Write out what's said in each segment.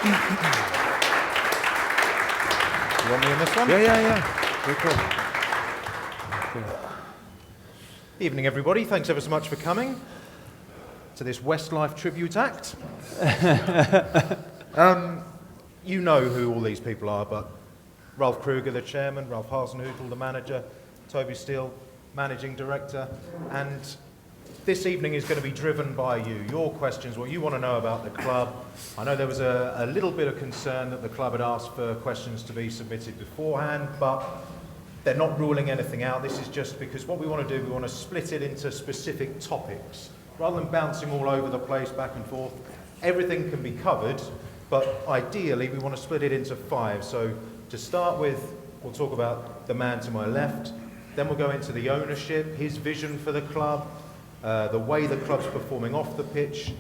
You want me in this one? Yeah. Very cool. Evening, everybody. Thanks ever so much for coming to this Westlife tribute act. You know who all these people are, but Ralph Krueger, the chairman, Ralph Hasenhüttl, the manager, Toby Steele, managing director, and this evening is going to be driven by you, your questions, what you want to know about the club. I know there was a little bit of concern that the club had asked for questions to be submitted beforehand, but they're not ruling anything out. This is just because what we want to do, we want to split it into specific topics. Rather than bouncing all over the place, back and forth, everything can be covered, but ideally we want to split it into 5. So to start with, we'll talk about the man to my left, then we'll go into the ownership, his vision for the club, the way the club's performing off the pitch,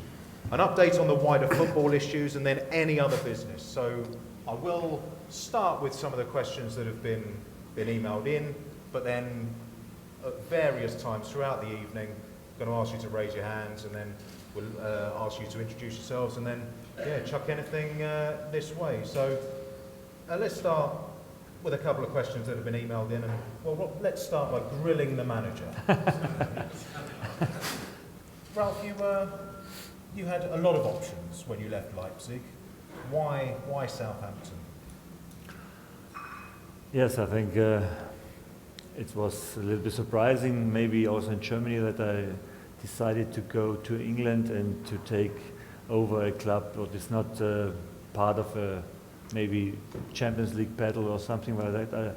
an update on the wider football issues, and then any other business. So I will start with some of the questions that have been emailed in, but then at various times throughout the evening, I'm going to ask you to raise your hands, and then we'll ask you to introduce yourselves, and then chuck anything this way. So let's start with a couple of questions that have been emailed in, and let's start by grilling the manager. Ralph, you had a lot of options when you left Leipzig. Why Southampton? Yes, I think it was a little bit surprising, maybe also in Germany, that I decided to go to England and to take over a club that is not part of a maybe Champions League battle or something like that.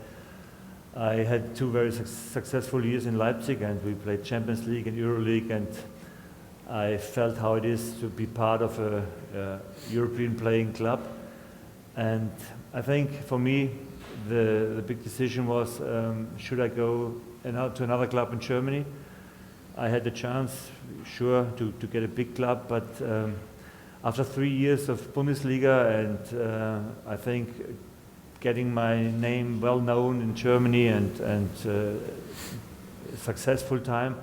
I had 2 very successful years in Leipzig, and we played Champions League and EuroLeague, and I felt how it is to be part of a European playing club. And I think for me, the big decision was, should I go to another club in Germany? I had the chance, sure, to get a big club, but after 3 years of Bundesliga and I think getting my name well known in Germany and a successful time,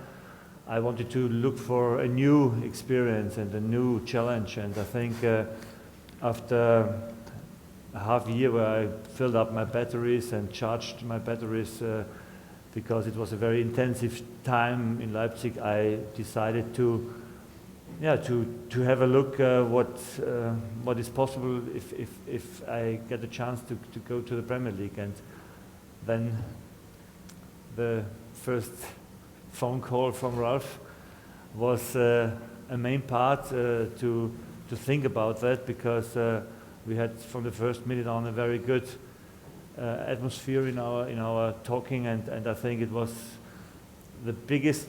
I wanted to look for a new experience and a new challenge. And I think after a half year where I filled up my batteries and charged my batteries because it was a very intensive time in Leipzig, I decided to have a look what is possible if I get a chance to go to the Premier League. And then the first phone call from Ralph was a main part to think about that, because we had from the first minute on a very good atmosphere in our talking, and I think it was the biggest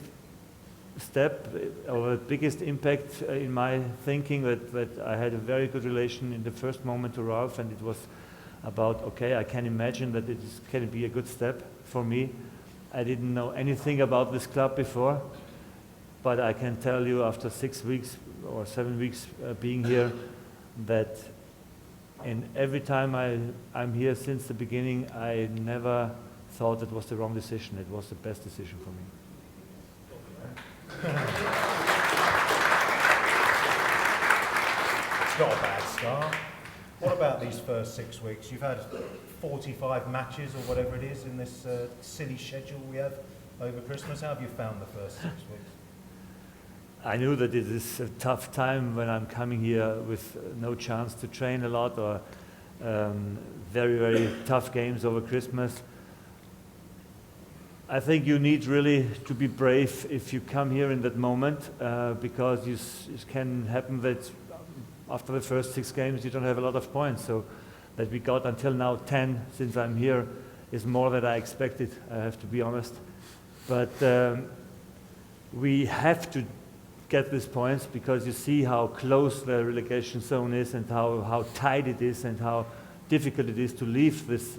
step or the biggest impact in my thinking that I had a very good relation in the first moment to Ralph, and it was about, okay, I can imagine that can be a good step for me. I didn't know anything about this club before, but I can tell you after 6 weeks or 7 weeks being here that in every time I'm here since the beginning, I never thought it was the wrong decision. It was the best decision for me. It's not a bad start. What about these first 6 weeks? You've had 45 matches or whatever it is in this silly schedule we have over Christmas. How have you found the first 6 weeks? I knew that it is a tough time when I'm coming here with no chance to train a lot, or very, very tough games over Christmas. I think you need really to be brave if you come here in that moment, because it can happen that after the first 6 games you don't have a lot of points. So that we got until now 10 since I'm here is more than I expected, I have to be honest. But we have to get these points, because you see how close the relegation zone is and how tight it is and how difficult it is to leave this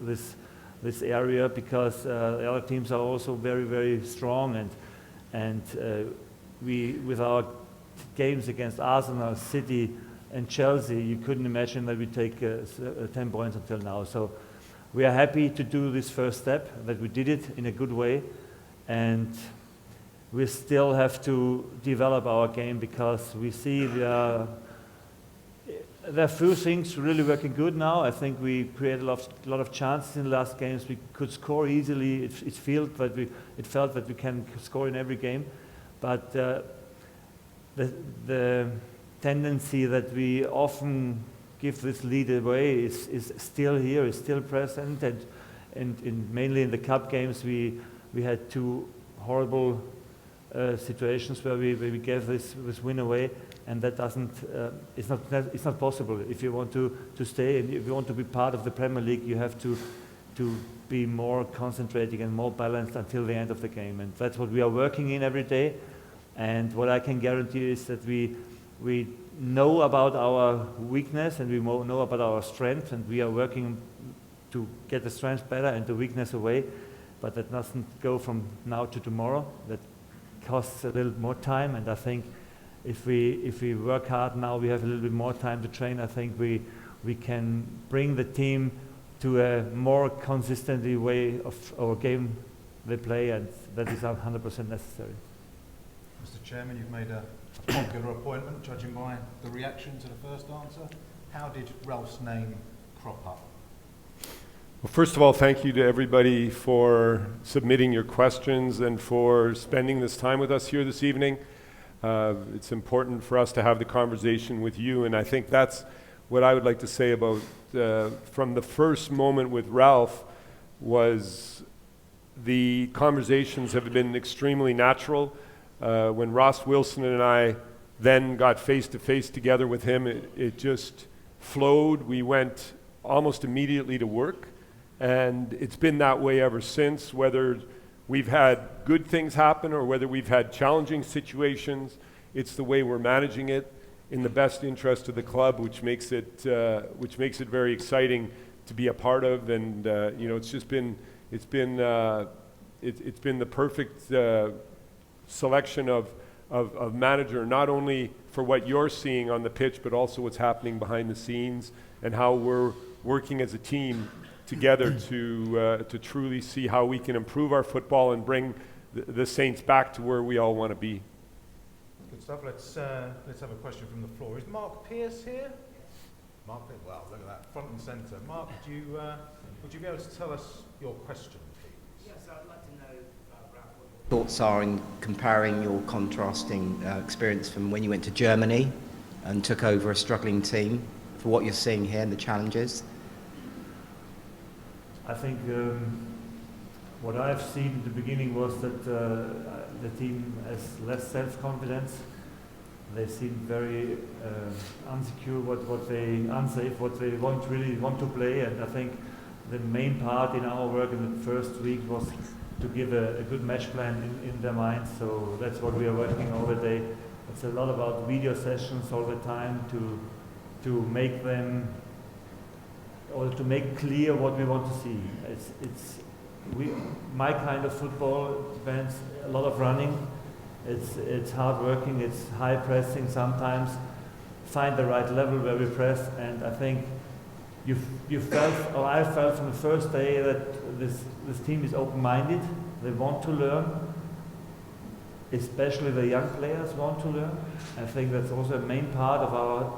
area, because the other teams are also very, very strong, and we, with our games against Arsenal, City and Chelsea, you couldn't imagine that we take 10 points until now. So we are happy to do this first step, that we did it in a good way, and we still have to develop our game, because we see there are few things really working good now. I think we created a lot of chances in the last games. We could score easily. It felt that we can score in every game, but the tendency that we often give this lead away is still here, is still present, and mainly in the cup games we had two horrible situations where we gave this win away. And that it's not possible. If you want to stay and if you want to be part of the Premier League, you have to be more concentrating and more balanced until the end of the game. And that's what we are working in every day. And what I can guarantee is that we know about our weakness and we know about our strength, and we are working to get the strength better and the weakness away. But that doesn't go from now to tomorrow. That costs a little more time, and I think if we work hard now, we have a little bit more time to train. I think we can bring the team to a more consistent way of our game they play, and that is 100% necessary. Mr. Chairman, you've made a popular appointment, judging by the reaction to the first answer. How did Ralph's name crop up? Well, first of all, thank you to everybody for submitting your questions and for spending this time with us here this evening. It's important for us to have the conversation with you, and I think that's what I would like to say about from the first moment with Ralph was the conversations have been extremely natural. When Ross Wilson and I then got face-to-face together with him, it just flowed. We went almost immediately to work, and it's been that way ever since, whether we've had good things happen or whether we've had challenging situations. It's the way we're managing it in the best interest of the club, which makes it very exciting to be a part of. And it's been the perfect selection of manager, not only for what you're seeing on the pitch, but also what's happening behind the scenes and how we're working as a team together to truly see how we can improve our football and bring the Saints back to where we all want to be. Good stuff. Let's have a question from the floor. Is Mark Pearce here? Mark Pearce. Wow, look at that, front and centre. Mark, would you be able to tell us your question, please? Yes, I'd like to know Ralph, what your thoughts are in comparing your contrasting experience from when you went to Germany and took over a struggling team for what you're seeing here and the challenges. I think what I've seen in the beginning was that the team has less self-confidence. They seem very unsafe, what they really want to play. And I think the main part in our work in the first week was to give a good match plan in their minds. So that's what we are working all the day. It's a lot about video sessions all the time to make them, or to make clear what we want to see. My kind of football demands a lot of running. It's hard working. It's high pressing sometimes. Find the right level where we press, and I think you felt, or I felt from the first day that this team is open-minded. They want to learn. Especially the young players want to learn. I think that's also a main part of our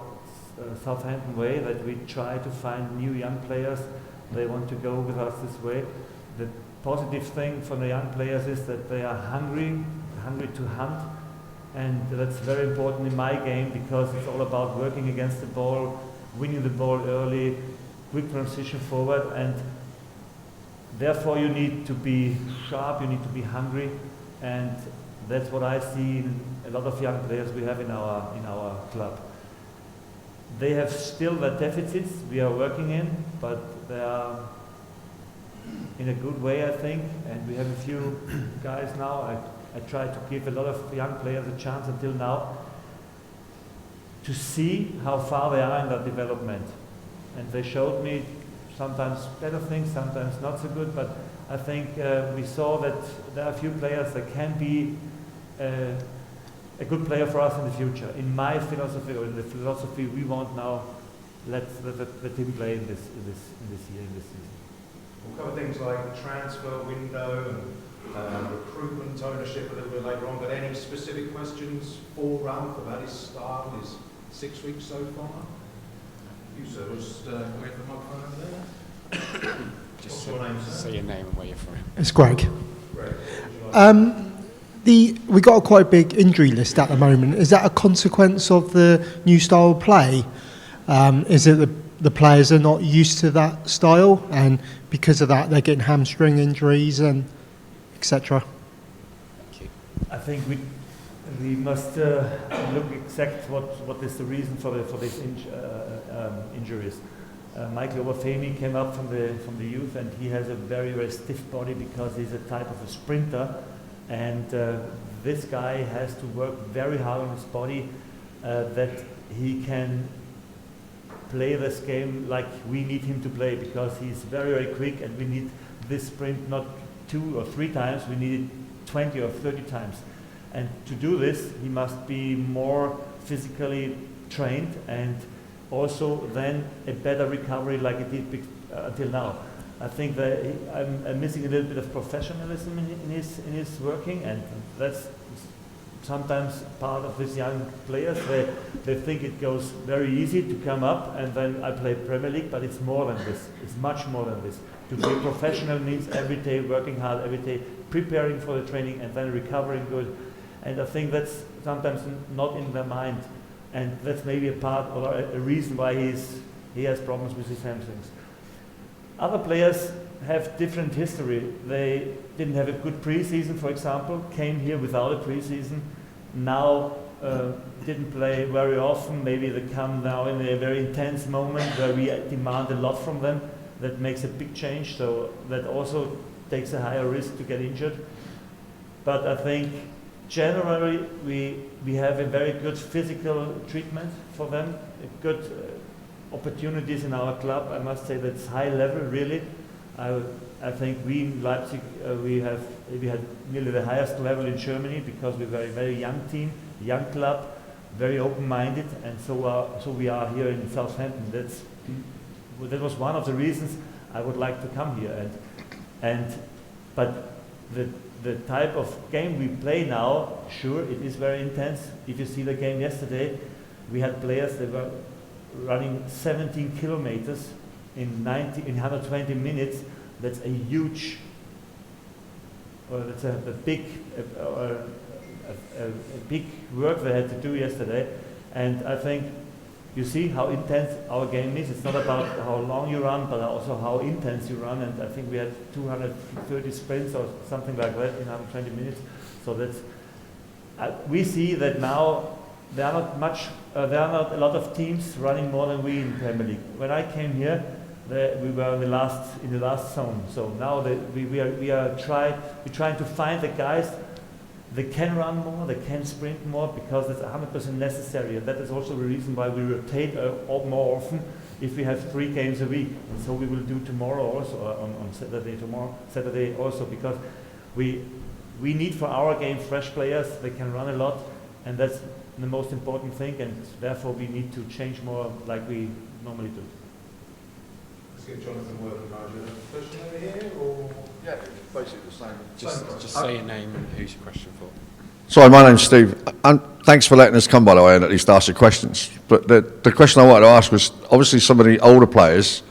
Southampton way, that we try to find new young players. They want to go with us this way. The positive thing for the young players is that they are hungry to hunt, and that's very important in my game because it's all about working against the ball, winning the ball early, quick transition forward, and therefore you need to be sharp, you need to be hungry, and that's what I see in a lot of young players we have in our club. They have still their deficits we are working in, but they are in a good way, I think, and we have a few guys now. I try to give a lot of young players a chance until now to see how far they are in their development. And they showed me sometimes better things, sometimes not so good, but I think we saw that there are a few players that can be a good player for us in the future. In my philosophy, or in the philosophy we want now, let the team play in this year, in this season. We'll cover things like transfer window and recruitment ownership a little bit later on, but any specific questions for Ralph about his start, his 6 weeks so far? sir. Just wait for the microphone over there. Just What's your name, sir? say your name and where you're from. It's Greg. Great. We got a quite big injury list at the moment. Is that a consequence of the new style of play? Is it the players are not used to that style, and because of that they're getting hamstring injuries and etc.? Thank you. I think we must look exact what is the reason for these injuries. Michael Obafemi came up from the youth, and he has a very, very stiff body because he's a type of a sprinter, and this guy has to work very hard on his body that he can play this game like we need him to play, because he's very, very quick, and we need this sprint not 2 or 3 times, we need it 20 or 30 times. And to do this, he must be more physically trained, and also then a better recovery like it did until now. I think that I'm missing a little bit of professionalism in his working, and that's sometimes part of these young players. They think it goes very easy to come up and then I play Premier League, but it's more than this. It's much more than this. To be professional means every day working hard, every day preparing for the training and then recovering good. And I think that's sometimes not in their mind, and that's maybe a part or a reason why he has problems with his hamstrings. Other players have different history. They didn't have a good preseason, for example, came here without a preseason, now didn't play very often. Maybe they come now in a very intense moment where we demand a lot from them. That makes a big change, so that also takes a higher risk to get injured. But I think generally we have a very good physical treatment for them, good opportunities in our club. I must say that's high level, really. I think we in Leipzig we had nearly the highest level in Germany, because we're a very, very young team, young club, very open-minded, and so we are here in Southampton. That was one of the reasons I would like to come here. But the type of game we play now, sure, it is very intense. If you see the game yesterday, we had players that were running 17 kilometers in 120 minutes. That's a huge, or that's a big work they had to do yesterday. And I think you see how intense our game is. It's not about how long you run, but also how intense you run. And I think we had 230 sprints or something like that in 120 minutes. So that's we see that now there are not a lot of teams running more than we in Premier League. When I came here, we were in the last zone. So now we're trying to find the guys that can run more, they can sprint more, because it's 100% necessary. And that is also the reason why we rotate more often if we have 3 games a week. And so we will do tomorrow also, on Saturday also, because we need for our game fresh players. They can run a lot, and that's the most important thing, and therefore we need to change more like we normally do. Let's get Jonathan working, Roger. Question over here, or? Yeah, basically the same. Just say your name and who's your question for. Sorry, my name's Steve. And thanks for letting us come, by the way, and at least ask the questions. But the question I wanted to ask was, obviously some of the older players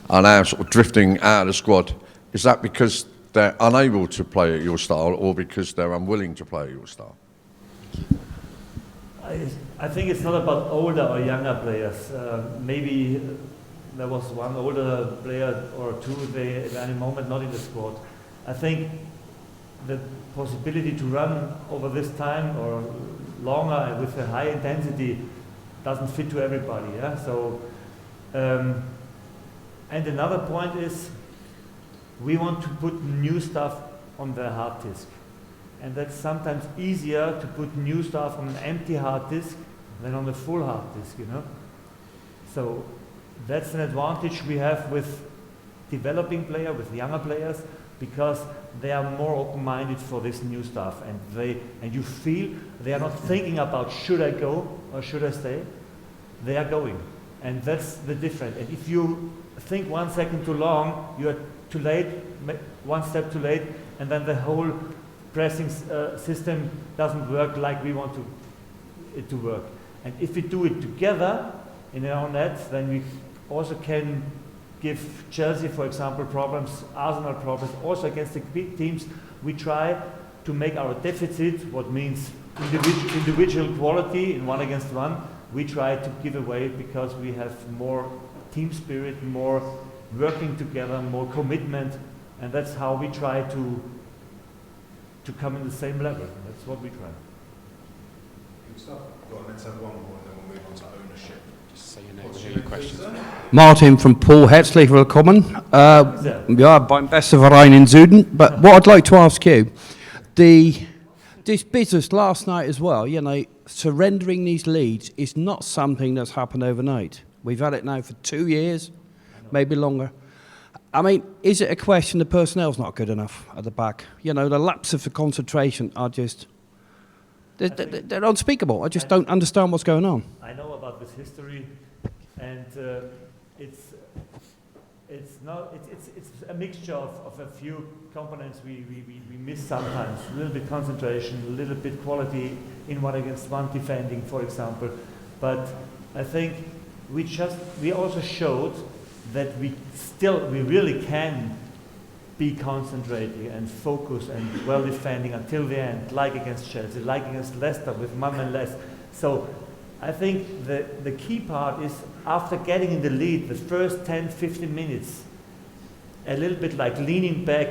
are now sort of drifting out of the squad. Is that because they're unable to play at your style, or because they're unwilling to play at your style? I think it's not about older or younger players. Maybe there was one older player or two at any moment not in the squad. I think the possibility to run over this time or longer with a high intensity doesn't fit to everybody. Yeah? So, and another point is we want to put new stuff on the hard disk. And that's sometimes easier to put new stuff on an empty hard disk than on a full hard disk, you know. So that's an advantage we have with developing players, with younger players, because they are more open-minded for this new stuff, and you feel they are not thinking about should I go or should I stay. They are going, and that's the difference. And if you think 1 second too long, you are too late, one step too late, and then the whole pressing system doesn't work like we want it to work. And if we do it together in our nets, then we also can give Chelsea, for example, problems, Arsenal problems. Also against the big teams, we try to make our deficit, what means individual quality in 1 against 1, we try to give away because we have more team spirit, more working together, more commitment, and that's how we try to come in the same level. That's what we try. Good stuff. Well, let's have one more and then we'll move on to ownership. Just say your name and who your question is. Martin from Paul, herzlich willkommen. Ja, beim besten Verein in Süden. But what I'd like to ask you, this business last night as well, you know, surrendering these leads is not something that's happened overnight. We've had it now for 2 years, maybe longer. I mean, is it a question the personnel's not good enough at the back? You know, the lapse of the concentration are just, they're unspeakable. I just don't understand what's going on. I know about this history, and it's a mixture of a few components we miss sometimes. A little bit concentration, a little bit quality in 1 against 1 defending, for example. But I think we also showed that we really can be concentrating and focus and well defending until the end, like against Chelsea, like against Leicester with man and less. So I think the key part is after getting in the lead, the first 10-15 minutes, a little bit like leaning back,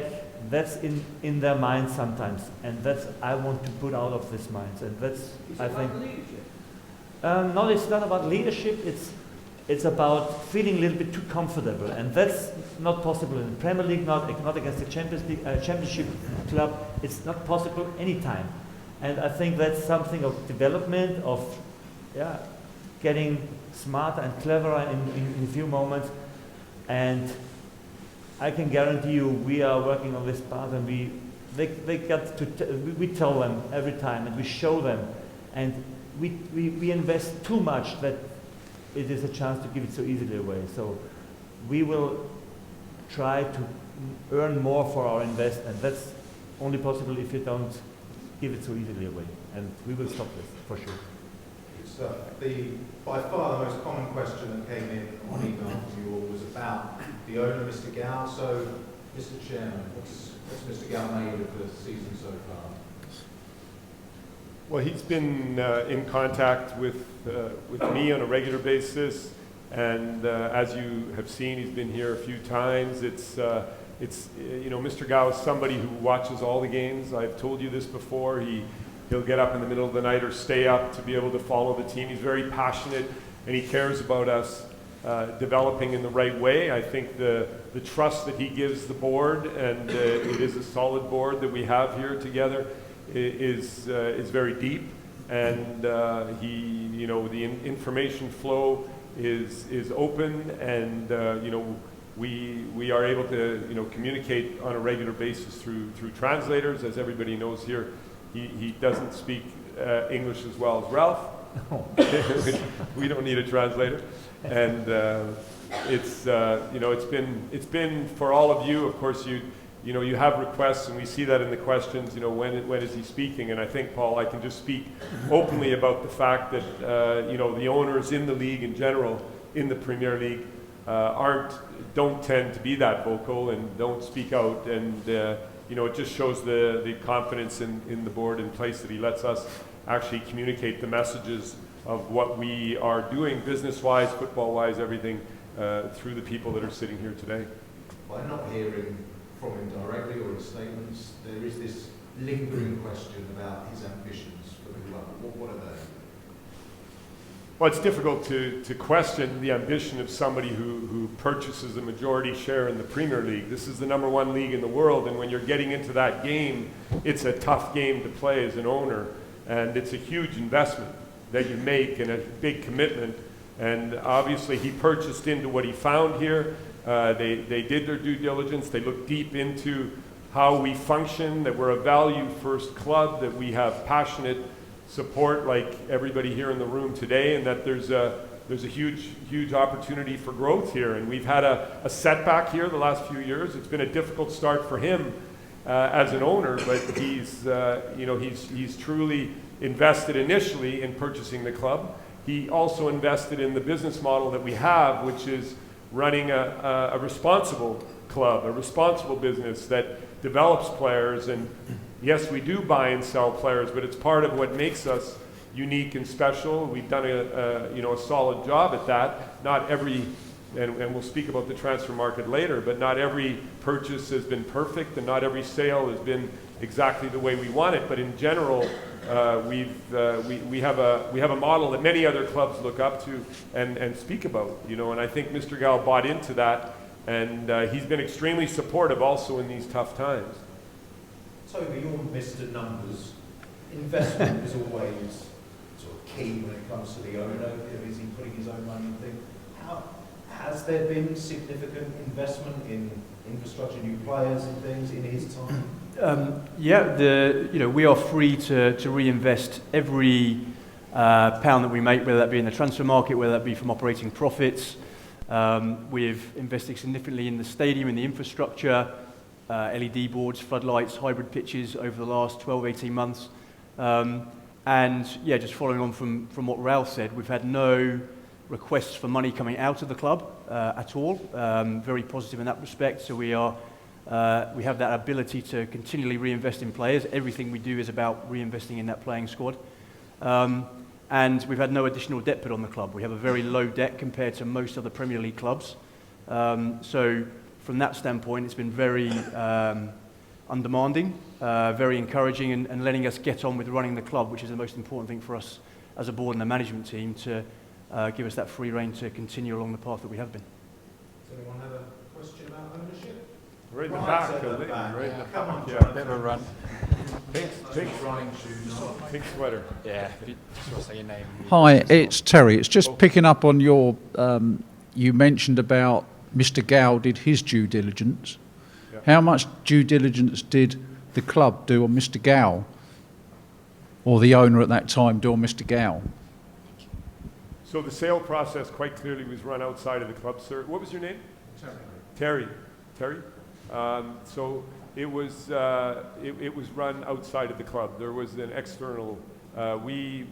that's in their minds sometimes, and that's I want to put out of this minds, and that's I think. No, it's not about leadership. It's about feeling a little bit too comfortable, and that's not possible in the Premier League, not against the Championship club. It's not possible anytime, and I think that's something of development, of getting smarter and cleverer in a few moments, and I can guarantee you we are working on this part, and we tell them every time, and we show them, and we invest too much that it is a chance to give it so easily away. So we will try to earn more for our investment. That's only possible if you don't give it so easily away. And we will stop this, for sure. Good stuff. By far the most common question that came in on email from you all was about the owner, Mr. Gow. So, Mr. Chairman, what's Mr. Gow made of the season so far? Well, he's been in contact with me on a regular basis, and as you have seen, he's been here a few times. It's you know, Mr. Gow is somebody who watches all the games. I've told you this before. He'll get up in the middle of the night or stay up to be able to follow the team. He's very passionate, and he cares about us developing in the right way. I think the trust that he gives the board, and it is a solid board that we have here together, is very deep, and you know, the information flow is open, and you know, we are able to, you know, communicate on a regular basis through translators. As everybody knows here, he doesn't speak English as well as Ralph. We don't need a translator, and it's you know, it's been for all of you. Of course, you know, you have requests, and we see that in the questions, you know, when is he speaking? And I think, Paul, I can just speak openly about the fact that, you know, the owners in the league in general, in the Premier League, don't tend to be that vocal and don't speak out. And, you know, it just shows the confidence in the board in place that he lets us actually communicate the messages of what we are doing business-wise, football-wise, everything, through the people that are sitting here today. By not hearing from him directly or in statements, there is this lingering question about his ambitions for the club. What are they? Well, it's difficult to question the ambition of somebody who purchases a majority share in the Premier League. This is the #1 league in the world, and when you're getting into that game, it's a tough game to play as an owner, and it's a huge investment that you make and a big commitment. And obviously, he purchased into what he found here. They did their due diligence. They looked deep into how we function, that we're a value-first club, that we have passionate support like everybody here in the room today, and that there's a huge opportunity for growth here. And we've had a setback here the last few years. It's been a difficult start for him as an owner, but you know, he's truly invested initially in purchasing the club. He also invested in the business model that we have, which is running a responsible club, a responsible business that develops players. And yes, we do buy and sell players, but it's part of what makes us unique and special. We've done a solid job at that. Not every, and we'll speak about the transfer market later, but not every purchase has been perfect, and not every sale has been exactly the way we want it. But in general, we have a model that many other clubs look up to and speak about. And I think Mr. Gal bought into that, and he's been extremely supportive also in these tough times. Toby, you're Mr. Numbers. Investment is always sort of key when it comes to the owner. Is he putting his own money in things? Has there been significant investment in infrastructure, new players and things in his time? We are free to reinvest every pound that we make, whether that be in the transfer market, whether that be from operating profits. We've invested significantly in the stadium, in the infrastructure, LED boards, floodlights, hybrid pitches over the last 12, 18 months. Just following on from what Ralph said, we've had no requests for money coming out of the club at all. Very positive in that respect. So we have that ability to continually reinvest in players. Everything we do is about reinvesting in that playing squad. And we've had no additional debt put on the club. We have a very low debt compared to most other Premier League clubs. So from that standpoint, it's been very undemanding, very encouraging, and letting us get on with running the club, which is the most important thing for us as a board and the management team, to give us that free rein to continue along the path that we have been. Does anyone have a question about ownership? Right in the Right back, at the Lee, back. right in the Come on, back. Jonathan. Bit of a run. Pink running shoes on. pink sweater. Yeah, if you just want to say your name. Hi, it's Terry. It's just picking up on your, you mentioned about Mr. Gow did his due diligence. Yeah. How much due diligence did the club do on Mr. Gow? Or the owner at that time do on Mr. Gow? So the sale process quite clearly was run outside of the club, sir. What was your name? Terry. Terry? So it was run outside of the club. There was an external. We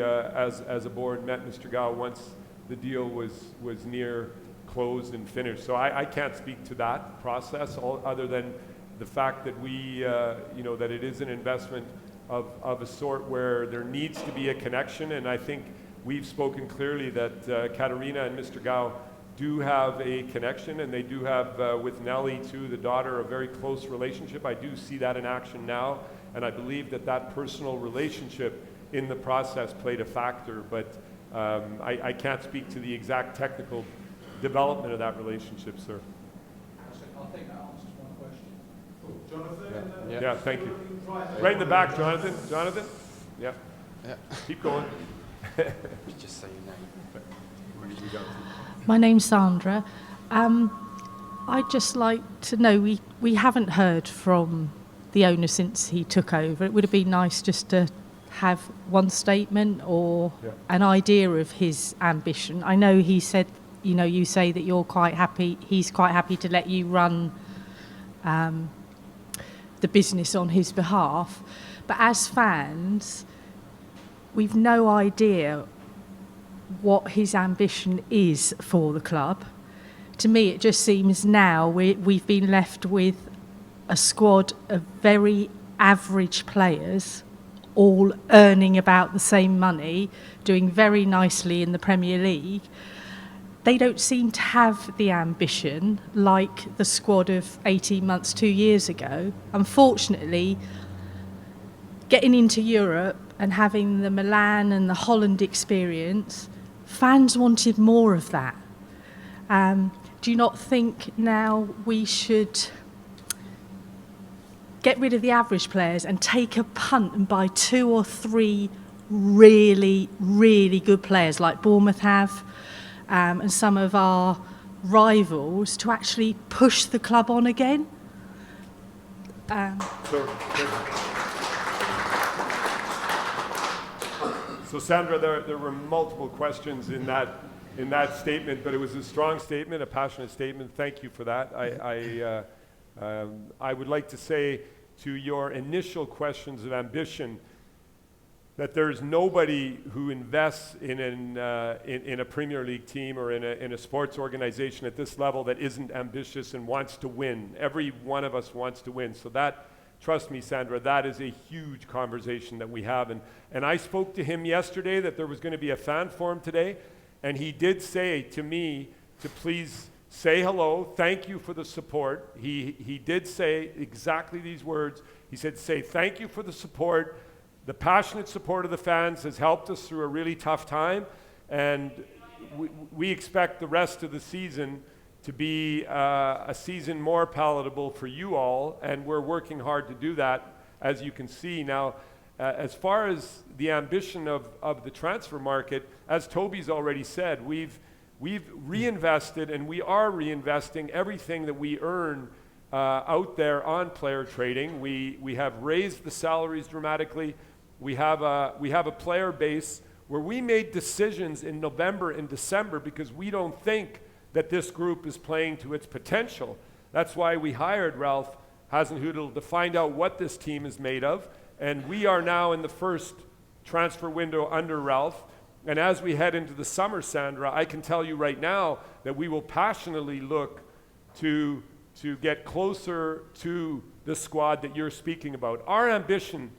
as a board met Mr. Gow once the deal was near closed and finished. So I can't speak to that process other than the fact that that it is an investment of a sort where there needs to be a connection, and I think we've spoken clearly that Katarina and Mr. Gow do have a connection, and they do have, with Nellie too, the daughter, a very close relationship. I do see that in action now, and I believe that personal relationship in the process played a factor, but I can't speak to the exact technical development of that relationship, sir. I think that answers my question. Cool. Jonathan? Yeah, thank you. Right in the back, Jonathan. Jonathan? Yeah. Keep going. Just say your name. My name's Sandra. I'd just like to know, we haven't heard from the owner since he took over. It would have been nice just to have one statement or an idea of his ambition. I know he said, you say that you're quite happy, he's quite happy to let you run the business on his behalf. But as fans, we've no idea what his ambition is for the club. To me, it just seems now we've been left with a squad of very average players, all earning about the same money, doing very nicely in the Premier League. They don't seem to have the ambition like the squad of 18 months, 2 years ago. Unfortunately, getting into Europe and having the Milan and the Holland experience, fans wanted more of that. Do you not think now we should get rid of the average players and take a punt and buy 2 or 3 really, really good players like Bournemouth have, and some of our rivals, to actually push the club on again? So Sandra, there were multiple questions in that statement, but it was a strong statement, a passionate statement. Thank you for that. I would like to say to your initial questions of ambition, that there's nobody who invests in a Premier League team or in a sports organization at this level that isn't ambitious and wants to win. Every one of us wants to win. So that, trust me, Sandra, that is a huge conversation that we have. And I spoke to him yesterday that there was going to be a fan forum today, and he did say to me to please say hello, thank you for the support. He did say exactly these words. He said, say thank you for the support. The passionate support of the fans has helped us through a really tough time, and we expect the rest of the season to be a season more palatable for you all, and we're working hard to do that, as you can see. Now, as far as the ambition of the transfer market, as Toby's already said, we've reinvested, and we are reinvesting everything that we earn out there on player trading. We have raised the salaries dramatically. We have a player base where we made decisions in November and December because we don't think that this group is playing to its potential. That's why we hired Ralph Hasenhüttl to find out what this team is made of. And we are now in the first transfer window under Ralph. And as we head into the summer, Sandra, I can tell you right now that we will passionately look to get closer to the squad that you're speaking about. Our ambition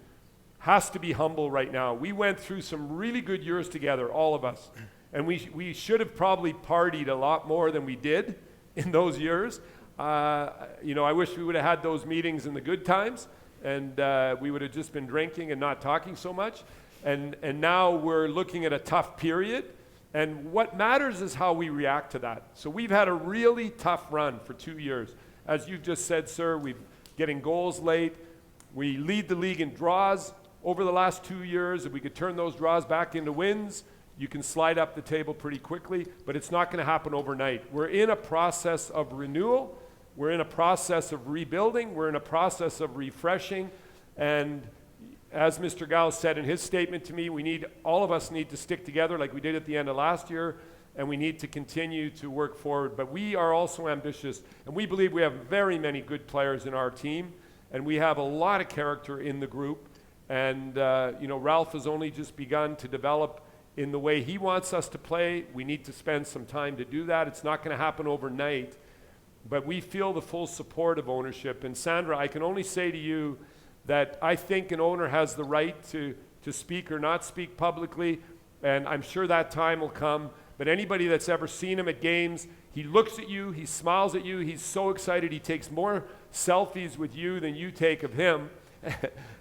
has to be humble right now. We went through some really good years together, all of us. And we should have probably partied a lot more than we did in those years. I wish we would have had those meetings in the good times, and we would have just been drinking and not talking so much. And now we're looking at a tough period. And what matters is how we react to that. So we've had a really tough run for 2 years. As you've just said, sir, we're getting goals late. We lead the league in draws over the last 2 years. If we could turn those draws back into wins, you can slide up the table pretty quickly, but it's not going to happen overnight. We're in a process of renewal. We're in a process of rebuilding. We're in a process of refreshing. And as Mr. Gao said in his statement to me, all of us need to stick together like we did at the end of last year, and we need to continue to work forward. But we are also ambitious, and we believe we have very many good players in our team, and we have a lot of character in the group. And, Ralph has only just begun to develop in the way he wants us to play. We need to spend some time to do that. It's not going to happen overnight, but we feel the full support of ownership. And Sandra, I can only say to you that I think an owner has the right to speak or not speak publicly, and I'm sure that time will come. But anybody that's ever seen him at games, he looks at you, he smiles at you, he's so excited, he takes more selfies with you than you take of him.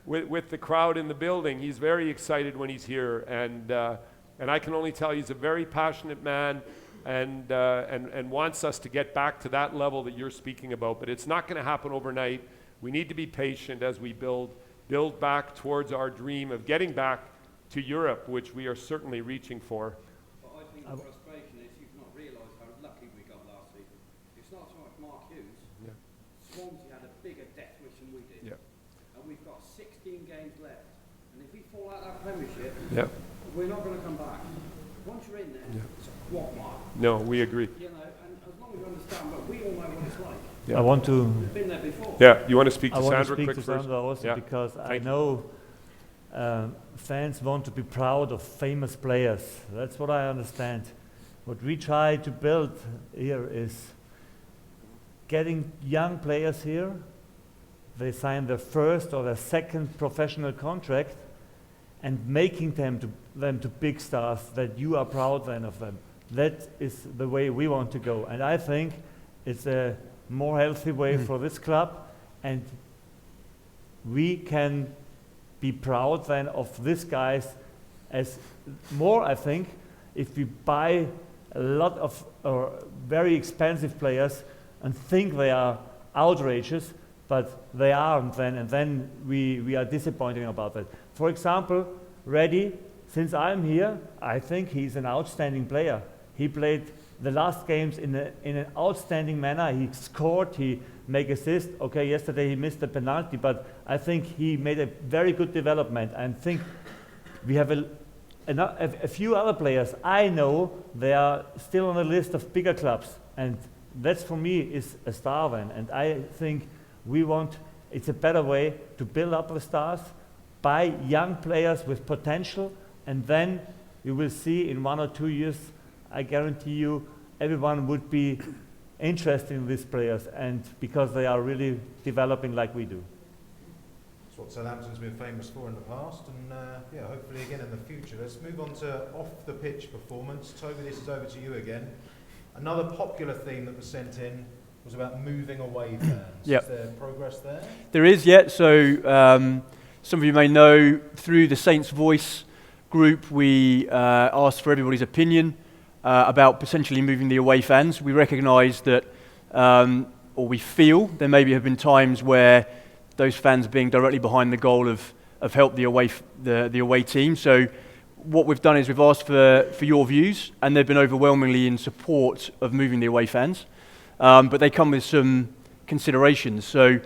with the crowd in the building. He's very excited when he's here, and I can only tell you he's a very passionate man, and wants us to get back to that level that you're speaking about. But it's not going to happen overnight. We need to be patient as we build back towards our dream of getting back to Europe, which we are certainly reaching for. But I think the frustration is you've not realised how lucky we got last season. It's not so much Mark Hughes. Yeah. Swansea had a bigger death wish than we did. Yeah. And we've got 16 games left. And if we fall out that Premiership, Yeah. we're not going to come back. Once you're in there, it's a quagmire. No, we agree. And as long as you understand, but we all know what it's like. Yeah. I want to. We've been there before. Yeah, you want to speak to I want Sandra to speak quick to first? Sandra also Yeah. because I Thank you. know fans want to be proud of famous players. That's what I understand. What we try to build here is getting young players here. They sign their first or their second professional contract, and making them to big stars that you are proud then of them. That is the way we want to go, and I think it's a more healthy way for this club, and we can be proud then of these guys as more. I think if we buy a lot of very expensive players and think they are outrageous, but they aren't then, and then we are disappointed about that. For example, Reddy, since I'm here, I think he's an outstanding player. He played the last games in an outstanding manner. He scored, he made assists. Okay, yesterday he missed the penalty, but I think he made a very good development. And think we have a few other players. I know they are still on the list of bigger clubs, and that's for me is a star then. And I think it's a better way to build up the stars, buy young players with potential, and then you will see in 1 or 2 years, I guarantee you, everyone would be interested in these players, and because they are really developing like we do. That's what Southampton's been famous for in the past, and yeah, hopefully again in the future. Let's move on to off-the-pitch performance. Toby, this is over to you again. Another popular theme that was sent in was about moving away fans. Yep. Is there progress there? There is, yeah. So some of you may know through the Saints Voice group, we asked for everybody's opinion about potentially moving the away fans. We recognise that, or we feel, there maybe have been times where those fans being directly behind the goal have helped the away team. So what we've done is we've asked for your views, and they've been overwhelmingly in support of moving the away fans. But they come with some considerations. So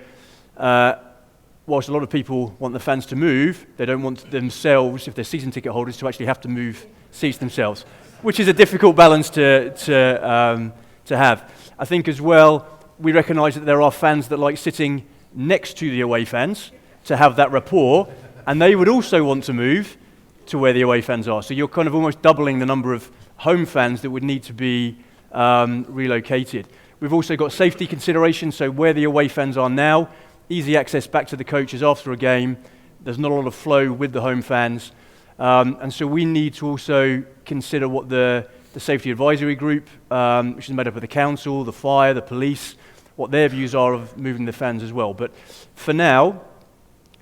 whilst a lot of people want the fans to move, they don't want themselves, if they're season ticket holders, to actually have to move seats themselves, which is a difficult balance to have. I think as well, we recognise that there are fans that like sitting next to the away fans to have that rapport, and they would also want to move to where the away fans are. So you're kind of almost doubling the number of home fans that would need to be relocated. We've also got safety considerations, so where the away fans are now, easy access back to the coaches after a game. There's not a lot of flow with the home fans. And so we need to also consider what the safety advisory group, which is made up of the council, the fire, the police, what their views are of moving the fans as well. But for now,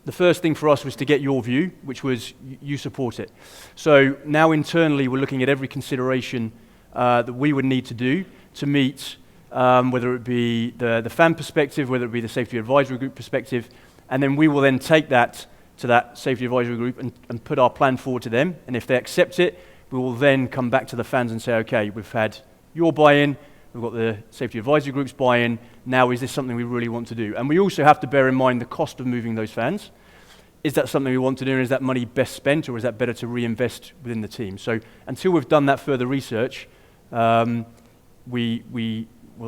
the first thing for us was to get your view, which was you support it. So now internally we're looking at every consideration that we would need to do to meet whether it be the fan perspective, whether it be the safety advisory group perspective, and then we will then take that to that safety advisory group and put our plan forward to them. And if they accept it, we will then come back to the fans and say, okay, we've had your buy-in, we've got the safety advisory group's buy-in, now is this something we really want to do? And we also have to bear in mind the cost of moving those fans. Is that something we want to do, and is that money best spent, or is that better to reinvest within the team? So until we've done that further research, we'll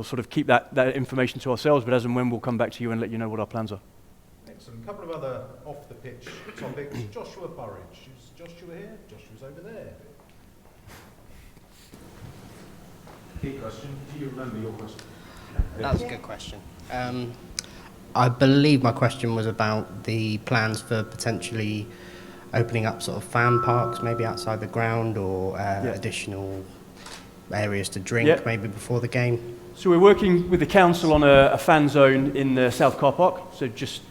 sort of keep that information to ourselves, but as and when we'll come back to you and let you know what our plans are. Excellent. A couple of other off-the-pitch topics. Joshua Burridge. Is Joshua here? Joshua's over there. Key question. Do you remember your question? That was a good question. I believe my question was about the plans for potentially opening up sort of fan parks, maybe outside the ground, or additional areas to drink, maybe before the game. So we're working with the council on a fan zone in the South Car Park, so just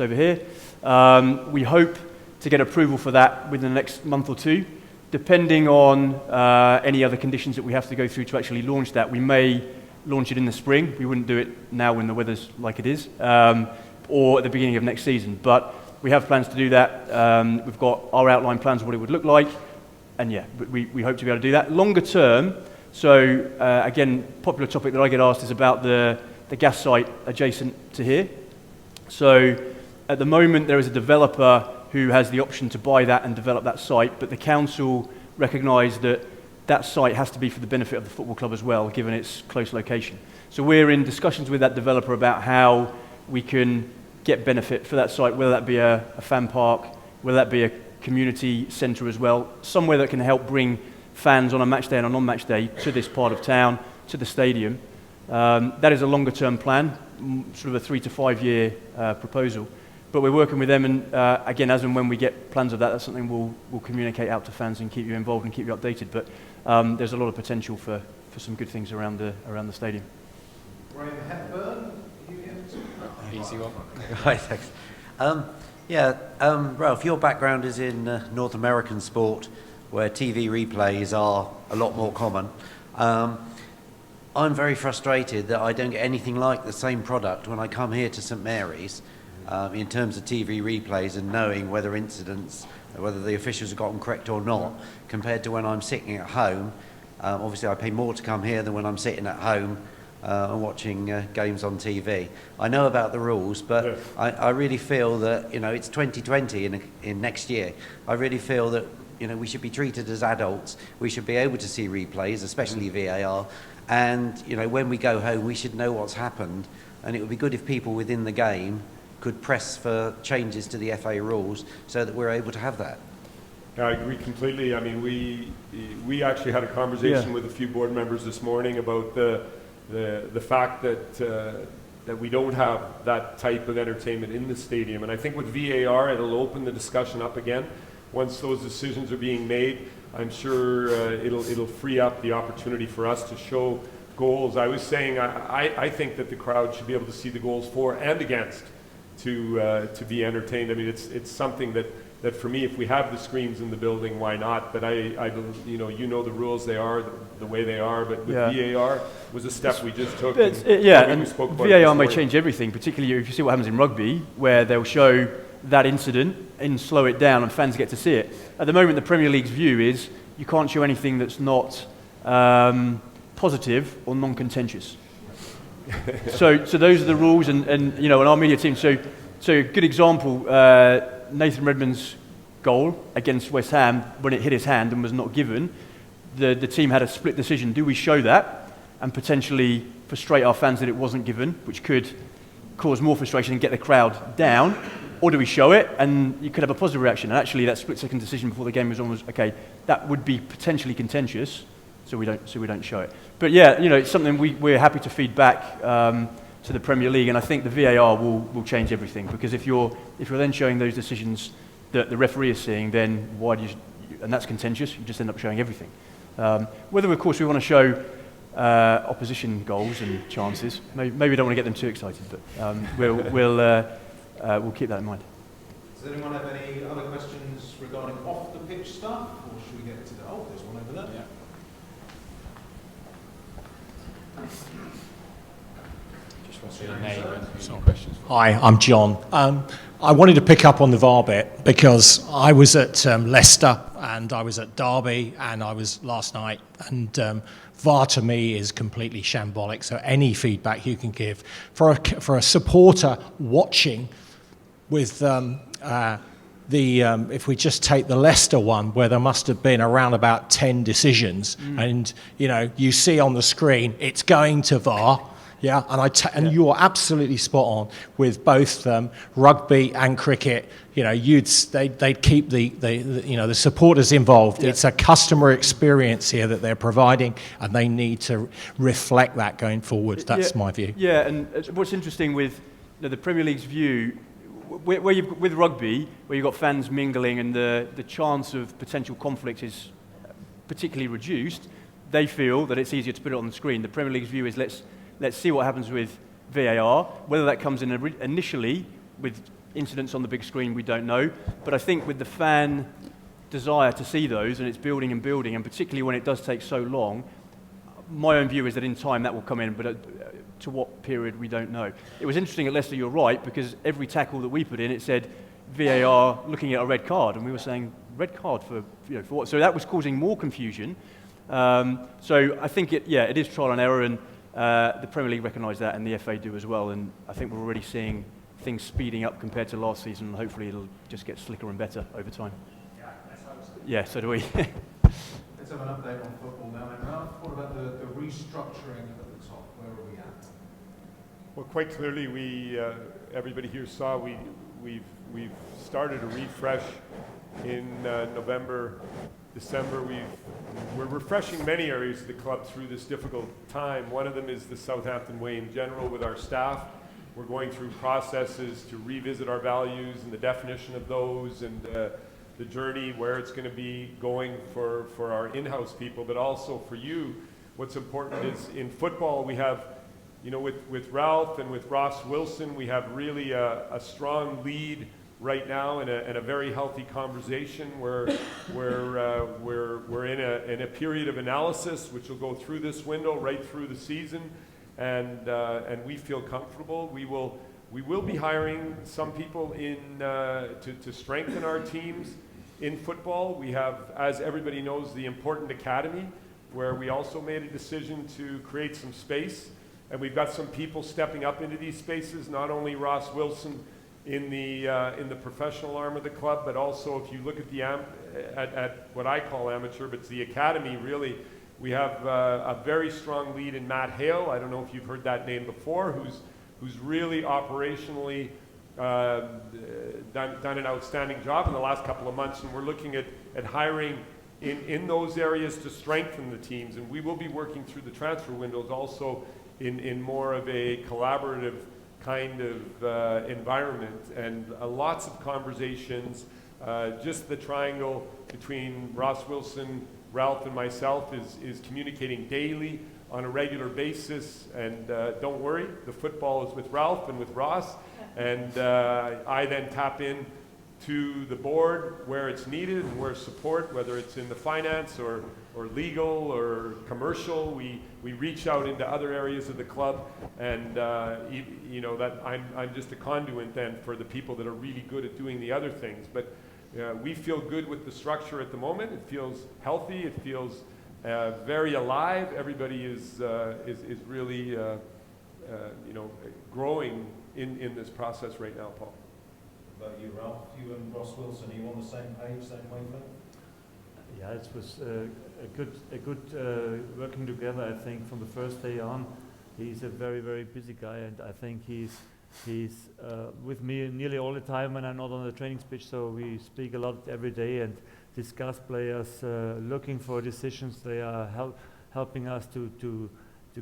over here. We hope to get approval for that within the next month or two. Depending on any other conditions that we have to go through to actually launch that, we may launch it in the spring. We wouldn't do it now when the weather's like it is, or at the beginning of next season. But we have plans to do that. We've got our outline plans of what it would look like, and yeah, we hope to be able to do that. Longer term, so again, popular topic that I get asked is about the gas site adjacent to here. So at the moment, there is a developer who has the option to buy that and develop that site, but the council recognise that that site has to be for the benefit of the football club as well, given its close location. So we're in discussions with that developer about how we can get benefit for that site, whether that be a fan park, whether that be a community centre as well, somewhere that can help bring fans on a match day and a non-match day to this part of town, to the stadium. That is a longer term plan, sort of a 3 to 5 year proposal. But we're working with them, and again, as and when we get plans of that, that's something we'll communicate out to fans and keep you involved and keep you updated. But there's a lot of potential for some good things around the stadium. Graham Hepburn, Easy one. Right, thanks. Ralph, your background is in North American sport, where TV replays are a lot more common. I'm very frustrated that I don't get anything like the same product when I come here to St Mary's. In terms of TV replays and knowing whether incidents, whether the officials have gotten correct or not, compared to when I'm sitting at home. Obviously, I pay more to come here than when I'm sitting at home and watching games on TV. I know about the rules, but I really feel that, it's 2020 in next year. I really feel that, we should be treated as adults. We should be able to see replays, especially VAR. And, when we go home, we should know what's happened. And it would be good if people within the game could press for changes to the FA rules so that we're able to have that. I agree completely. I mean, we actually had a conversation with a few board members this morning about the fact that we don't have that type of entertainment in the stadium. And I think with VAR, it'll open the discussion up again. Once those decisions are being made, I'm sure it'll free up the opportunity for us to show goals. I was saying I think that the crowd should be able to see the goals for and against to be entertained. I mean, it's something that for me, if we have the screens in the building, why not? But I you know the rules, they are the way they are. But with VAR was a step we just took. And VAR may change everything, particularly if you see what happens in rugby, where they'll show that incident and slow it down, and fans get to see it. At the moment, the Premier League's view is you can't show anything that's not positive or non-contentious. so those are the rules, and you know, in our media team. So a good example. Nathan Redmond's goal against West Ham, when it hit his hand and was not given, the team had a split decision. Do we show that and potentially frustrate our fans that it wasn't given, which could cause more frustration and get the crowd down, or do we show it and you could have a positive reaction? And actually that split-second decision before the game was almost, okay, that would be potentially contentious, so we don't show it. But yeah, you know, it's something we're happy to feed back to the Premier League, and I think the VAR will change everything, because if you're then showing those decisions that the referee is seeing, then why do you, and that's contentious, you just end up showing everything. Whether of course we want to show opposition goals and chances, maybe we don't want to get them too excited, but we'll keep that in mind. Does anyone have any other questions regarding off the pitch stuff, or should we get to the there's one over there? Yeah. Hi, I'm John. I wanted to pick up on the VAR bit because I was at Leicester and I was at Derby and I was last night, and VAR to me is completely shambolic. So any feedback you can give for a supporter watching with if we just take the Leicester one, where there must have been around about 10 decisions, and you know, you see on the screen it's going to VAR. Yeah, and you are absolutely spot on with both rugby and cricket. You know, they'd keep the supporters involved. Yeah. It's a customer experience here that they're providing, and they need to reflect that going forward. That's my view. Yeah, and what's interesting with the Premier League's view, with rugby, where you've got fans mingling and the chance of potential conflict is particularly reduced, they feel that it's easier to put it on the screen. The Premier League's view is let's see what happens with VAR. Whether that comes in initially with incidents on the big screen, we don't know. But I think with the fan desire to see those, and it's building and building, and particularly when it does take so long, my own view is that in time that will come in, but to what period, we don't know. It was interesting at Leicester, you're right, because every tackle that we put in, it said VAR looking at a red card, and we were saying, red card for what? So that was causing more confusion. So I think it is trial and error, and the Premier League recognise that, and the FA do as well, and I think we're already seeing things speeding up compared to last season, and hopefully it'll just get slicker and better over time. Yeah, let's hope so. Yeah, so do we. Let's have an update on football now. And Ralph, what about the restructuring at the top? Where are we at? Well, quite clearly, everybody here saw we've started a refresh in November, December. We're refreshing many areas of the club through this difficult time. One of them is the Southampton way in general with our staff. We're going through processes to revisit our values and the definition of those, and the journey where it's going to be going for our in-house people, but also for you. What's important is in football we have, with Ralph and with Ross Wilson, we have really a strong lead right now in a very healthy conversation where we're in a period of analysis which will go through this window right through the season, and we feel comfortable. We will be hiring some people to strengthen our teams in football. We have, as everybody knows, the important academy, where we also made a decision to create some space, and we've got some people stepping up into these spaces. Not only Ross Wilson in the professional arm of the club, but also if you look at at what I call amateur, but it's the academy really. We have a very strong lead in Matt Hale. I don't know if you've heard that name before, who's really operationally done an outstanding job in the last couple of months, and we're looking at hiring in those areas to strengthen the teams. And we will be working through the transfer windows also in more of a collaborative kind of environment, and lots of conversations. Just the triangle between Ross Wilson, Ralph, and myself is communicating daily on a regular basis. And don't worry, the football is with Ralph and with Ross. And I then tap in to the board where it's needed and where support, whether it's in the finance or legal or commercial. We reach out into other areas of the club, and you know, that I'm just a conduit then for the people that are really good at doing the other things. But we feel good with the structure at the moment. It feels healthy. It feels very alive. Everybody is really you know, growing in this process right now, Paul. What about you, Ralph? You and Ross Wilson, are you on the same page, same wavelength? Yeah, it was a good working together. I think from the first day on, he's a very, very busy guy, and I think he's with me nearly all the time when I'm not on the training pitch. So we speak a lot every day and discuss players, looking for decisions. They are helping us to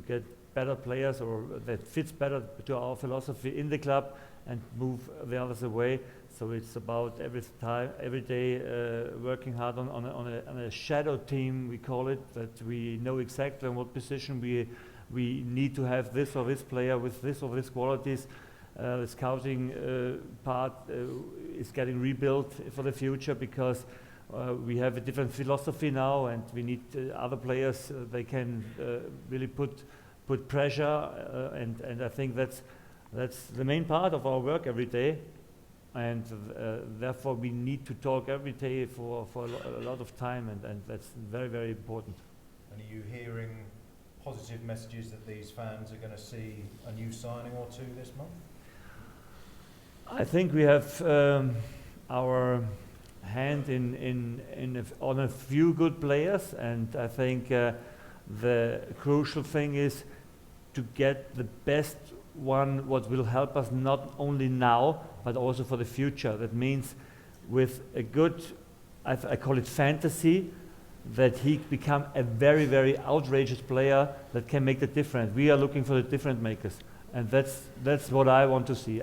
get better players, or that fits better to our philosophy in the club, and move the others away. So it's about every day working hard on a shadow team, we call it, that we know exactly in what position we need to have this or this player with this or this qualities. The scouting part is getting rebuilt for the future, because we have a different philosophy now, and we need other players. They can really put pressure, and I think that's the main part of our work every day, and therefore we need to talk every day for a lot of time, and that's very, very important. And are you hearing positive messages that these fans are going to see a new signing or two this month? I think we have our hand on a few good players, and I think the crucial thing is to get the best one, what will help us not only now but also for the future. That means with a good, I call it fantasy, that he become a very, very outrageous player that can make the difference. We are looking for the difference makers, and that's what I want to see.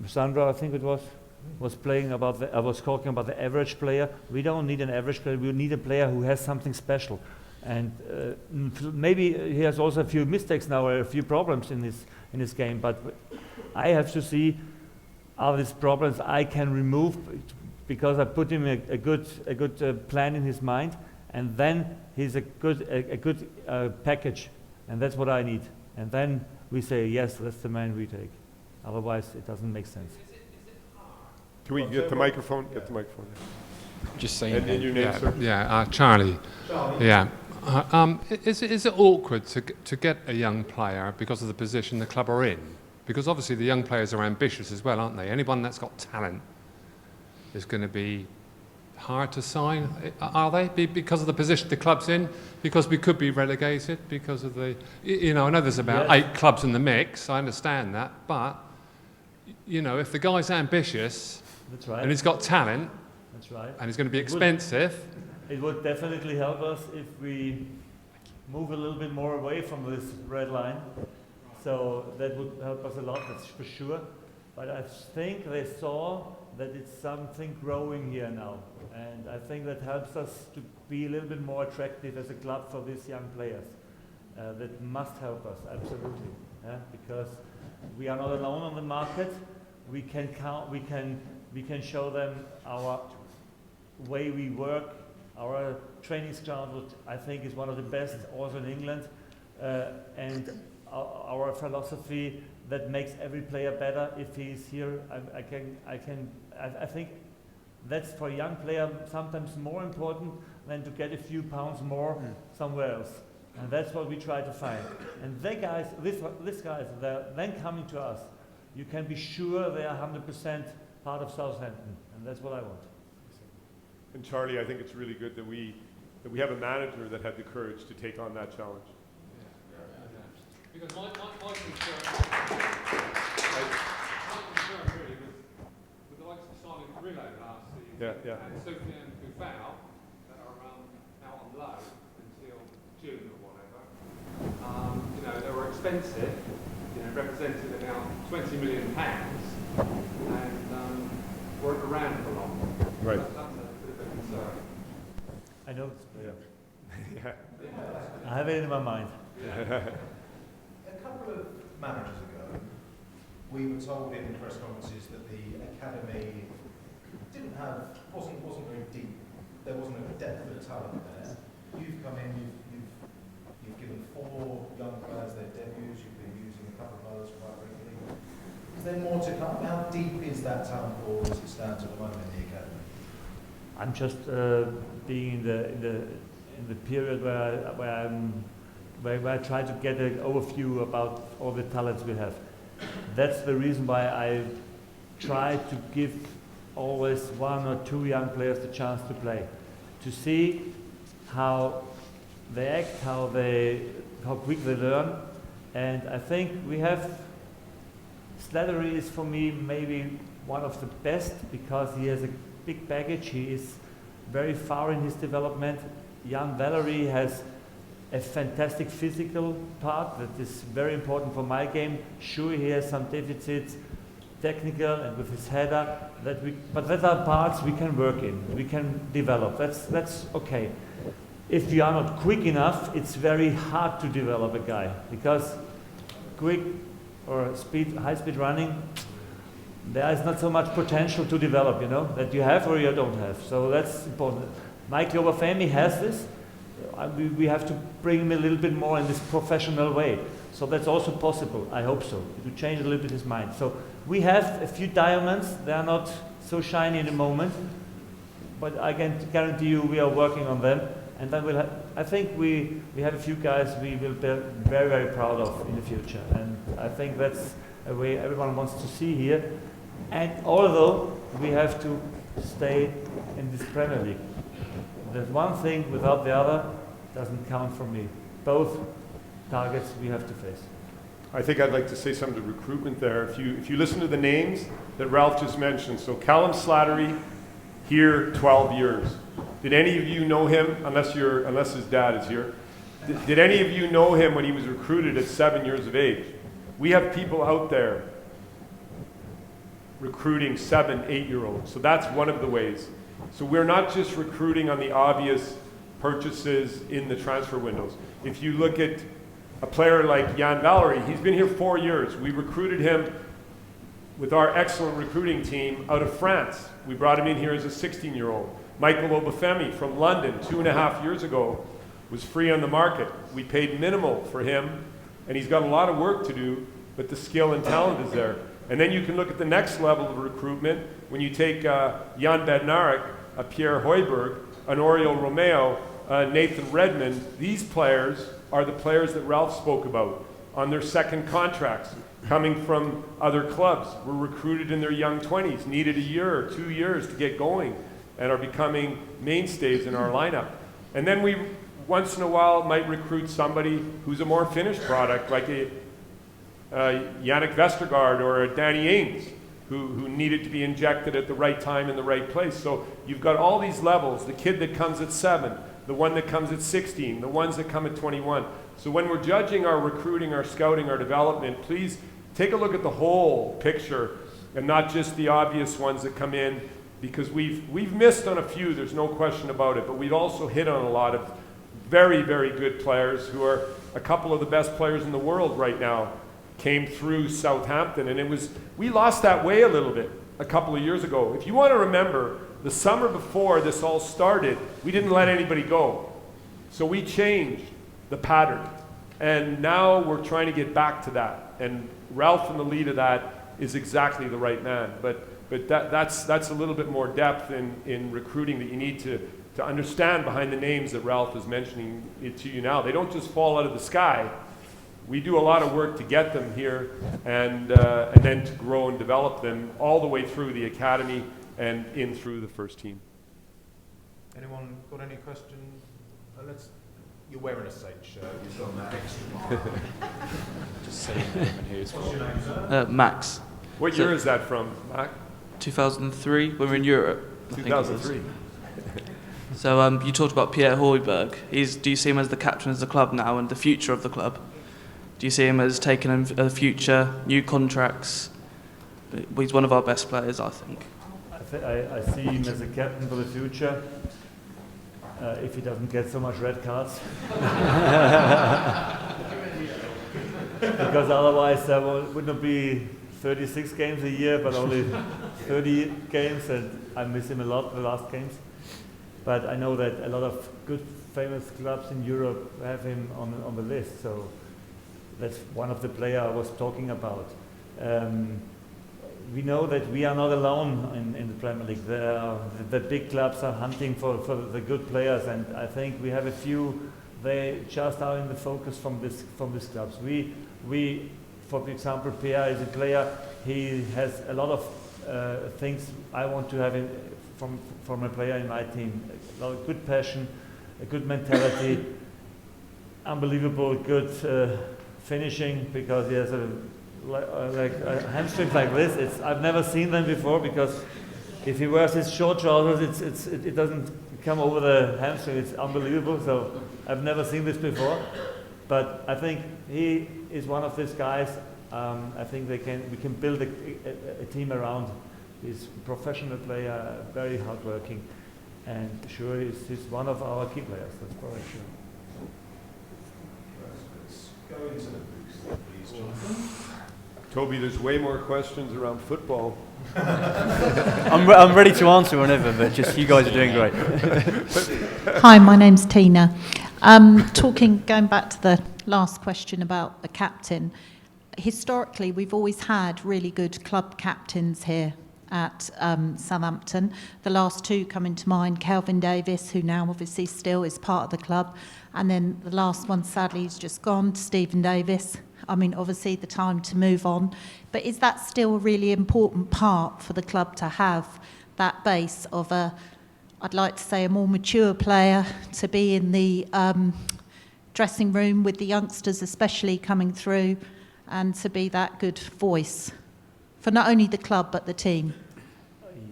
Sandra, I think it was playing about I was talking about the average player. We don't need an average player. We need a player who has something special. And maybe he has also a few mistakes now, or a few problems in his game. But I have to see, are these problems I can remove, because I put him a good plan in his mind, and then he's a good package, and that's what I need. And then we say, yes, that's the man we take. Otherwise, it doesn't make sense. Can we get the microphone? Get the microphone. Just saying. And your name, sir? Yeah, Charlie. Yeah. Is it awkward to get a young player because of the position the club are in? Because obviously the young players are ambitious as well, aren't they? Anyone that's got talent is going to be hard to sign. Are they? Because of the position the club's in? Because we could be relegated? Because of the... You know, I know there's about 8 clubs in the mix, I understand that, but, you know, if the guy's ambitious... That's right. And he's got talent... That's right. And he's going to be expensive... It would definitely help us if we move a little bit more away from this red line. So that would help us a lot, that's for sure. But I think they saw that it's something growing here now. And I think that helps us to be a little bit more attractive as a club for these young players. That must help us, absolutely. Yeah? Because we are not alone on the market. We can show them our way we work. Our training ground, I think, is one of the best also in England, and our philosophy that makes every player better if he's here. I think that's for a young player sometimes more important than to get a few pounds more somewhere else, and that's what we try to find. And they guys, these guys, they're then coming to us. You can be sure they are 100% part of Southampton, and that's what I want. And Charlie, I think it's really good that we have a manager that had the courage to take on that challenge. Because my concern... yeah. And Sophie and Bufal, that are out on loan until June or whatever, you know, they were expensive, you know, represented about £20 million, and weren't around for long. Right. That's a bit of a concern. I know. Yeah. I have it in my mind. A couple of managers ago, we were told in press conferences that the academy wasn't very deep. There wasn't a depth of talent there. You've come in, you've given 4 young players their debuts. You've been using a couple of others quite regularly. Is there more to come? How deep is that talent pool as it stands at the moment in the academy? I'm just being in the period where I try to get an overview about all the talents we have. That's the reason why I try to give always 1 or 2 young players the chance to play, to see how they act, how quick they learn. And I think we have, Slattery is for me maybe one of the best because he has a big baggage. He is very far in his development. Young Valerie has a fantastic physical part that is very important for my game. Sure, he has some deficits, technical and with his header, but that are parts we can work in, we can develop. That's okay. If you are not quick enough, it's very hard to develop a guy because quick or high speed running, there is not so much potential to develop, you know, that you have or you don't have. So that's important. Mike Obafemi has this. We have to bring him a little bit more in this professional way. So that's also possible, I hope so, to change a little bit his mind. So we have a few diamonds. They are not so shiny in the moment, but I can guarantee you we are working on them. And then I think we have a few guys we will be very, very proud of in the future. And I think that's a way everyone wants to see here. And although we have to stay in this Premier League, there's one thing without the other doesn't count for me. Both targets we have to face. I think I'd like to say something to recruitment there. If you listen to the names that Ralph just mentioned, so Callum Slattery, here 12 years. Did any of you know him, unless his dad is here, did any of you know him when he was recruited at 7 years of age? We have people out there recruiting 7, 8-year-olds. So that's one of the ways. So we're not just recruiting on the obvious purchases in the transfer windows. If you look at a player like Jan Valery, he's been here 4 years. We recruited him with our excellent recruiting team out of France. We brought him in here as a 16-year-old. Michael Obafemi from London 2.5 years ago was free on the market. We paid minimal for him, and he's got a lot of work to do, but the skill and talent is there. And then you can look at the next level of recruitment when you take Jan Bednarik, a Pierre Hoiberg, an Oriol Romeo, Nathan Redmond. These players are the players that Ralph spoke about on their second contracts, coming from other clubs, were recruited in their young 20s, needed a year or 2 years to get going, and are becoming mainstays in our lineup. And then we, once in a while, might recruit somebody who's a more finished product, like a Yannick Vestergaard or a Danny Ings, who needed to be injected at the right time in the right place. So you've got all these levels, the kid that comes at 7, the one that comes at 16, the ones that come at 21. So when we're judging our recruiting, our scouting, our development, please take a look at the whole picture and not just the obvious ones that come in, because we've missed on a few, there's no question about it, but we've also hit on a lot of very, very good players who are a couple of the best players in the world right now. Came through Southampton, and we lost that way a little bit a couple of years ago. If you want to remember, the summer before this all started, we didn't let anybody go. So we changed the pattern, and now we're trying to get back to that. And Ralph in the lead of that is exactly the right man. But that's a little bit more depth in recruiting that you need to understand behind the names that Ralph is mentioning it to you now. They don't just fall out of the sky. We do a lot of work to get them here and then to grow and develop them all the way through the academy and in through the first team. Anyone got any questions? You're wearing a Saint shirt. You've got that extra bar. Just saying your name and who's What's your name, sir? Max. What year is that from, Mac? 2003, when we were in Europe. I think it was. 2003. So you talked about Pierre Højbjerg. Do you see him as the captain of the club now and the future of the club? Do you see him as taking a future, new contracts? He's one of our best players, I think. I see him as a captain for the future, if he doesn't get so much red cards. Because otherwise there wouldn't be 36 games a year, but only 30 games, and I miss him a lot, the last games. But I know that a lot of good, famous clubs in Europe have him on the list, so that's one of the players I was talking about. We know that we are not alone in the Premier League. The big clubs are hunting for the good players, and I think we have a few. They just are in the focus from these clubs. We, for example, Pierre is a player. He has a lot of things I want to have from a player in my team. A lot of good passion, a good mentality, unbelievable good finishing, because he has hamstrings like this. I've never seen them before, because if he wears his short trousers, it doesn't come over the hamstring. It's unbelievable. So I've never seen this before. But I think he is one of these guys. I think we can build a team around. He's a professional player, very hardworking, and sure he's one of our key players. That's for sure. Let's go into the booth, please, Jonathan. Toby, there's way more questions around football. I'm ready to answer whenever, but just you guys are doing great. Hi, my name's Tina. Going back to the last question about the captain, historically we've always had really good club captains here at Southampton. The last two coming to mind, Kelvin Davis, who now obviously still is part of the club, and then the last one sadly is just gone, Stephen Davis. I mean, obviously the time to move on, but is that still a really important part for the club to have that base of I'd like to say a more mature player to be in the dressing room with the youngsters especially coming through, and to be that good voice for not only the club but the team?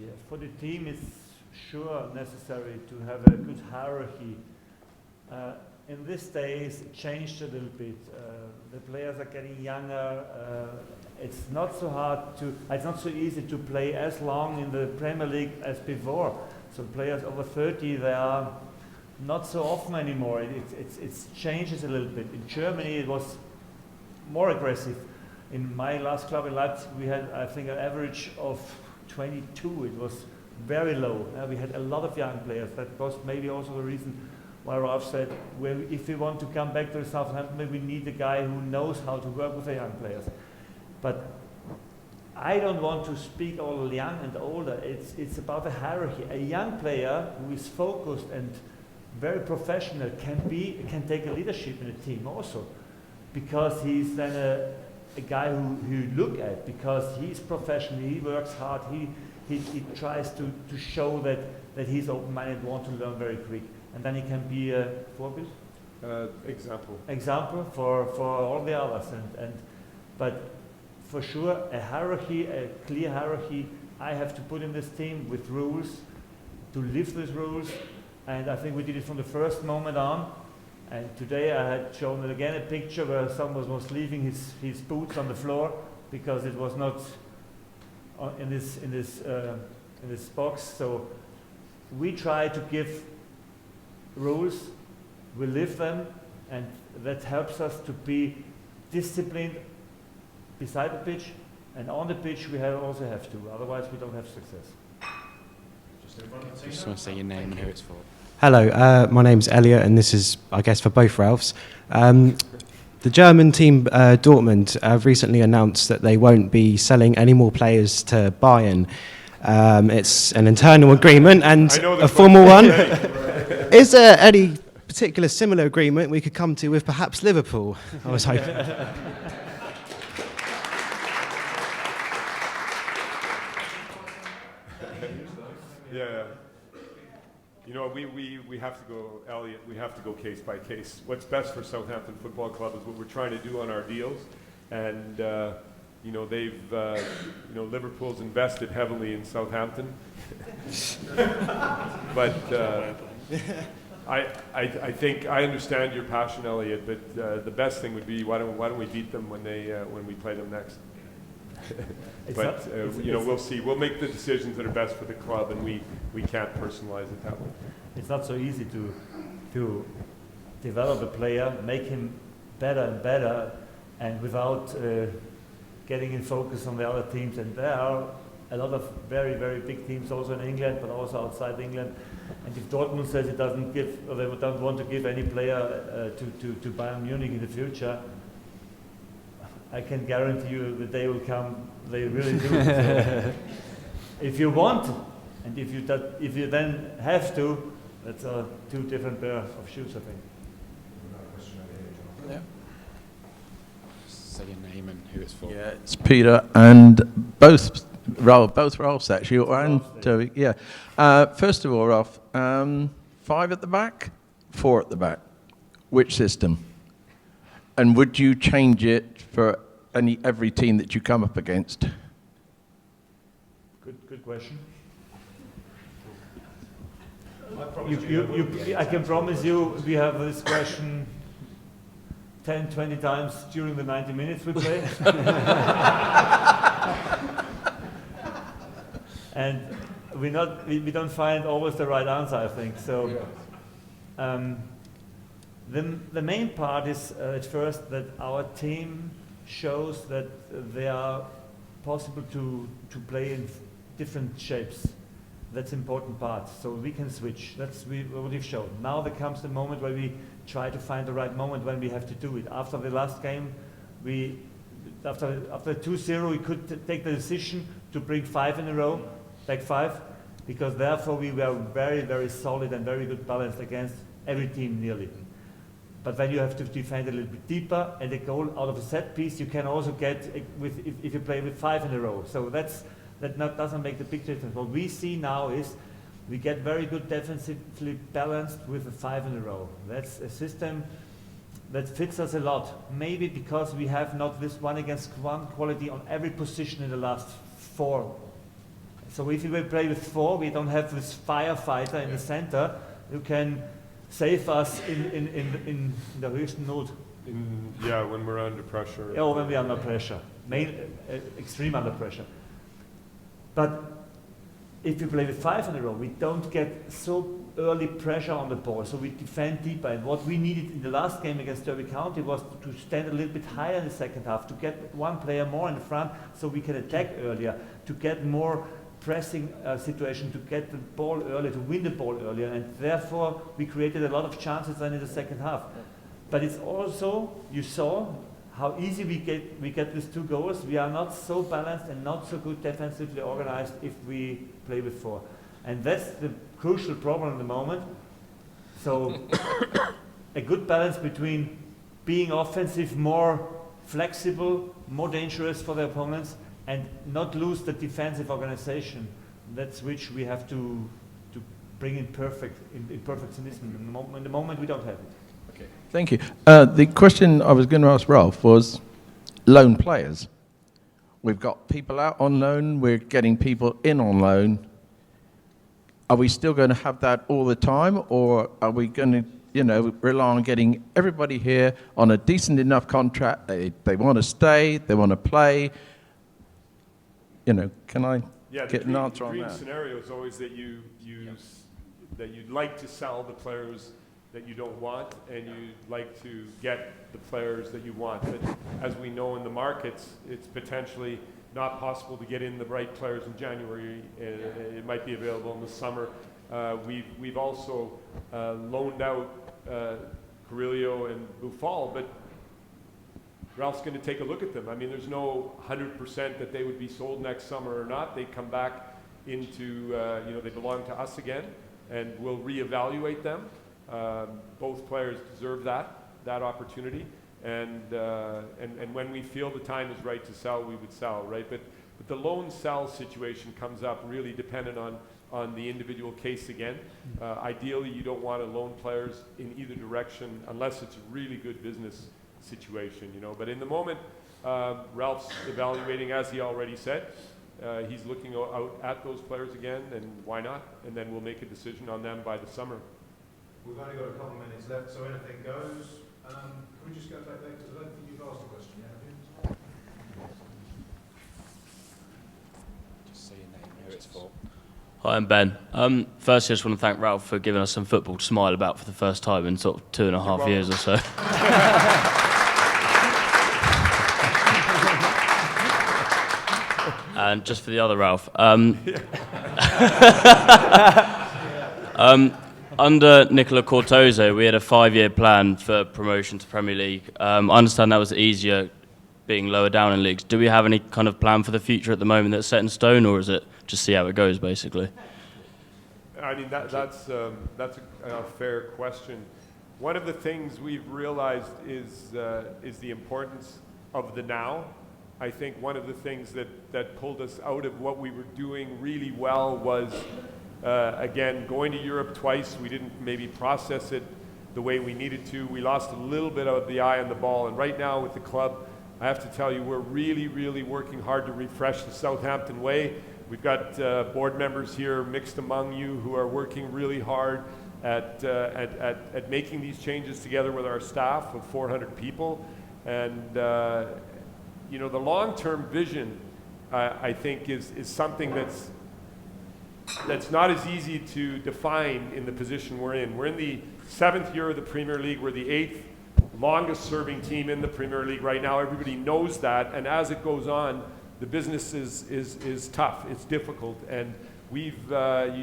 Yeah, for the team it's sure necessary to have a good hierarchy. In these days it changed a little bit. The players are getting younger. It's not so easy to play as long in the Premier League as before. So players over 30, they are not so often anymore. It changes a little bit. In Germany it was more aggressive. In my last club in Leipzig we had, I think, an average of 22. It was very low. We had a lot of young players. That was maybe also the reason why Ralph said, well, if we want to come back to Southampton, we need a guy who knows how to work with the young players. But I don't want to speak all young and older. It's about the hierarchy. A young player who is focused and very professional can take a leadership in a team also, because he's then a guy who you look at, because he's professional, he works hard, he tries to show that he's open-minded, want to learn very quick. And then he can be a Vorbild? Example for all the others. But for sure, a hierarchy, a clear hierarchy, I have to put in this team with rules, to live these rules. And I think we did it from the first moment on. And today I had shown again a picture where someone was leaving his boots on the floor because it was not in this box. So we try to give rules, we live them, and that helps us to be disciplined beside the pitch, and on the pitch we also have to, otherwise we don't have success. Just want to say your name and who it's for. Hello, my name's Elliot, and this is, I guess, for both Ralphs. The German team, Dortmund, have recently announced that they won't be selling any more players to Bayern. It's an internal agreement and a formal one. Is there any particular similar agreement we could come to with perhaps Liverpool? I was hoping. Yeah. You know, we have to go, Elliot, we have to go case by case. What's best for Southampton Football Club is what we're trying to do on our deals. And You know, they've, you know, Liverpool's invested heavily in Southampton. But I think I understand your passion, Elliot, but the best thing would be why don't we beat them when we play them next? But you know, we'll see. We'll make the decisions that are best for the club, and we can't personalize it that way. It's not so easy to develop a player, make him better and better, and without getting in focus on the other teams. And there are a lot of very, very big teams also in England, but also outside England. And if Dortmund says it doesn't give, or they don't want to give any player to Bayern Munich in the future, I can guarantee you the day will come. They really do. So if you want, and if you then have to, that's two different pair of shoes, I think. Yeah. Say your name and who it's for. Yeah, it's Peter and both Ralphs actually, and Toby. Yeah. First of all, Ralph, 5 at the back, 4 at the back. Which system? And would you change it for every team that you come up against? Good question. I can promise you we have this question 10, 20 times during the 90 minutes we play. And we don't find always the right answer, I think. So the main part is at first that our team shows that they are possible to play in different shapes. That's important part. So we can switch. That's what we've shown. Now there comes the moment where we try to find the right moment when we have to do it. After the last game, after 2-0, we could take the decision to bring 5 in a row, back 5, because therefore we were very, very solid and very good balanced against every team nearly. But then you have to defend a little bit deeper, and a goal out of a set piece you can also get if you play with 5 in a row. So that doesn't make the big difference. What we see now is we get very good defensively balanced with a 5 in a row. That's a system that fits us a lot. Maybe because we have not this 1 against 1 quality on every position in the last 4. So if we play with 4, we don't have this firefighter in the center who can save us in the höchsten Not. Yeah, when we're under pressure. Yeah, or when we're under pressure. Extreme under pressure. But if you play with 5 in a row, we don't get so early pressure on the ball, so we defend deeper. And what we needed in the last game against Derby County was to stand a little bit higher in the second half, to get 1 player more in the front so we can attack earlier, to get more pressing situation, to get the ball earlier, to win the ball earlier. And therefore, we created a lot of chances then in the second half. But it's also, you saw, how easy we get with 2 goals. We are not so balanced and not so good defensively organized if we play with 4. And that's the crucial problem at the moment. So a good balance between being offensive, more flexible, more dangerous for the opponents, and not lose the defensive organization. That's which we have to bring in perfect synchronism. In the moment we don't have it. Okay. Thank you. The question I was going to ask Ralph was loan players. We've got people out on loan, we're getting people in on loan. Are we still going to have that all the time, or are we going to rely on getting everybody here on a decent enough contract? They want to stay, they want to play. Can I get an answer on that? The dream scenario is always that you'd like to sell the players that you don't want, and you'd like to get the players that you want. But as we know in the markets, it's potentially not possible to get in the right players in January. It might be available in the summer. We've also loaned out Carrillo and Buffal, but Ralph's going to take a look at them. I mean, there's no 100% that they would be sold next summer or not. They come back into, they belong to us again, and we'll reevaluate them. Both players deserve that opportunity, and when we feel the time is right to sell, we would sell, right? But the loan sell situation comes up really dependent on the individual case again. Ideally, you don't want to loan players in either direction unless it's really good business situation, you know. But in the moment, Ralph's evaluating, as he already said. He's looking out at those players again, and why not? And then we'll make a decision on them by the summer. We've only got a couple of minutes left, so anything goes. Can we just go back there, because I don't think you've asked a question yet, have you? Just say your name, who it's for. Hi, I'm Ben. Firstly, I just want to thank Ralph for giving us some football to smile about for the first time in sort of 2.5 years or so. And just for the other Ralph, under Nicola Cortoso, we had a 5-year plan for promotion to Premier League. I understand that was easier being lower down in leagues. Do we have any kind of plan for the future at the moment that's set in stone, or is it just see how it goes, basically? I mean, that's a fair question. One of the things we've realized is the importance of the now. I think one of the things that pulled us out of what we were doing really well was, again, going to Europe twice. We didn't maybe process it the way we needed to. We lost a little bit of the eye on the ball. And right now with the club, I have to tell you, we're really, really working hard to refresh the Southampton way. We've got board members here mixed among you who are working really hard at making these changes together with our staff of 400 people. And you know, the long-term vision, I think, is something that's not as easy to define in the position we're in. We're in the 7th year of the Premier League. We're the 8th longest-serving team in the Premier League right now. Everybody knows that, and as it goes on, the business is tough. It's difficult, and you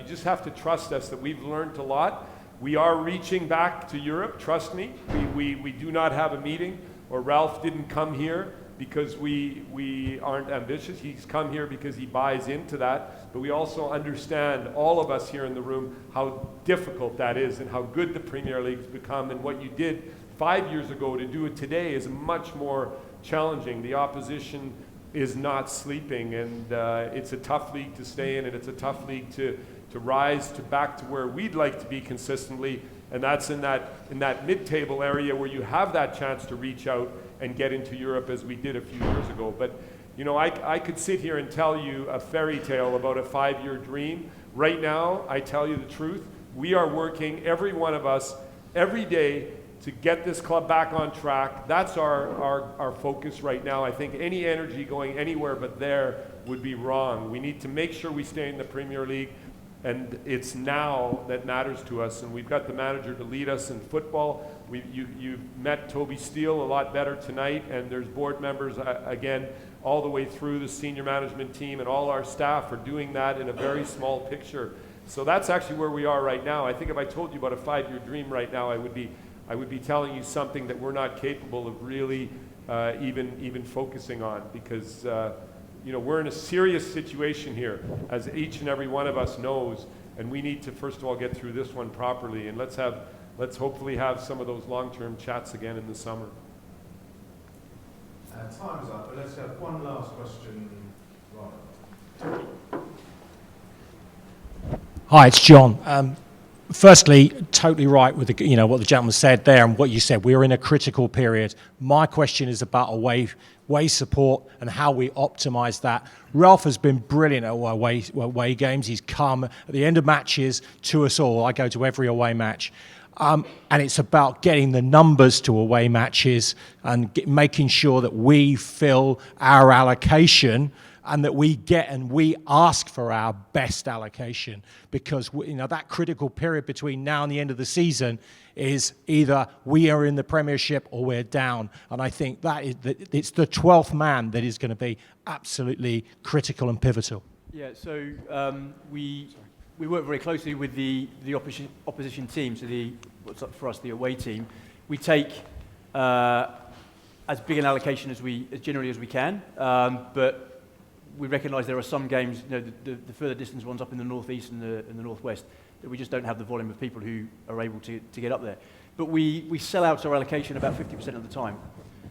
just have to trust us that we've learned a lot. We are reaching back to Europe. Trust me. We do not have a meeting, or Ralph didn't come here because we aren't ambitious. He's come here because he buys into that. But we also understand, all of us here in the room, how difficult that is and how good the Premier League's become. And what you did 5 years ago to do it today is much more challenging. The opposition is not sleeping, and it's a tough league to stay in, and it's a tough league to rise back to where we'd like to be consistently. And that's in that mid-table area where you have that chance to reach out and get into Europe as we did a few years ago. But you know, I could sit here and tell you a fairy tale about a 5-year dream. Right now, I tell you the truth, we are working, every one of us, every day to get this club back on track. That's our focus right now. I think any energy going anywhere but there would be wrong. We need to make sure we stay in the Premier League. And it's now that matters to us, and we've got the manager to lead us in football. You've met Toby Steele a lot better tonight, and there's board members, again, all the way through the senior management team, and all our staff are doing that in a very small picture. So that's actually where we are right now. I think if I told you about a 5-year dream right now, I would be telling you something that we're not capable of really even focusing on, because you know, we're in a serious situation here, as each and every one of us knows, and we need to first of all get through this one properly, and let's hopefully have some of those long-term chats again in the summer. Time's up, but let's have one last question. Hi, it's John. Firstly, totally right with what the gentleman said there and what you said. We're in a critical period. My question is about away support and how we optimise that. Ralph has been brilliant at away games. He's come at the end of matches to us all. I go to every away match. And it's about getting the numbers to away matches and making sure that we fill our allocation and that we get and we ask for our best allocation, because that critical period between now and the end of the season is either we are in the Premiership or we're down. And I think it's the 12th man that is going to be absolutely critical and pivotal. Yeah, so we work very closely with the opposition team, so what's up for us, the away team. We take as big an allocation as generally as we can, but we recognise there are some games, the further distance ones up in the northeast and the northwest, that we just don't have the volume of people who are able to get up there. But we sell out our allocation about 50% of the time.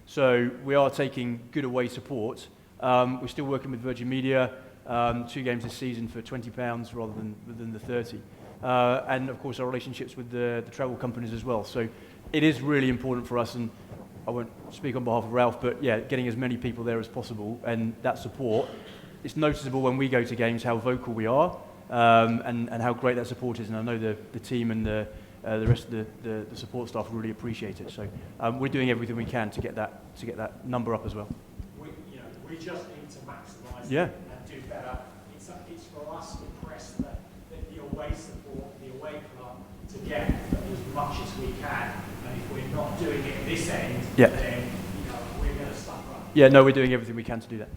So we are taking good away support. We're still working with Virgin Media, 2 games this season for £20 rather than the 30. And of course our relationships with the travel companies as well. So it is really important for us, and I won't speak on behalf of Ralph, but yeah, getting as many people there as possible and that support. It's noticeable when we go to games how vocal we are and how great that support is. And I know the team and the rest of the support staff really appreciate it. So we're doing everything we can to get that number up as well. We just need to maximise Yeah. it and do better. It's for us to press the away support, the away club, to get as much as we can. And if we're not doing it this end, Yeah. then we're going to suffer. Yeah, no, we're doing everything we can to do that.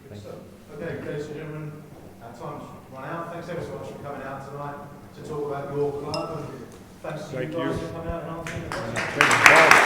Good stuff. Okay, ladies and gentlemen, our time's run out. Thanks ever so much for coming out tonight to talk about your club. And thanks to you guys for coming out and answering the questions.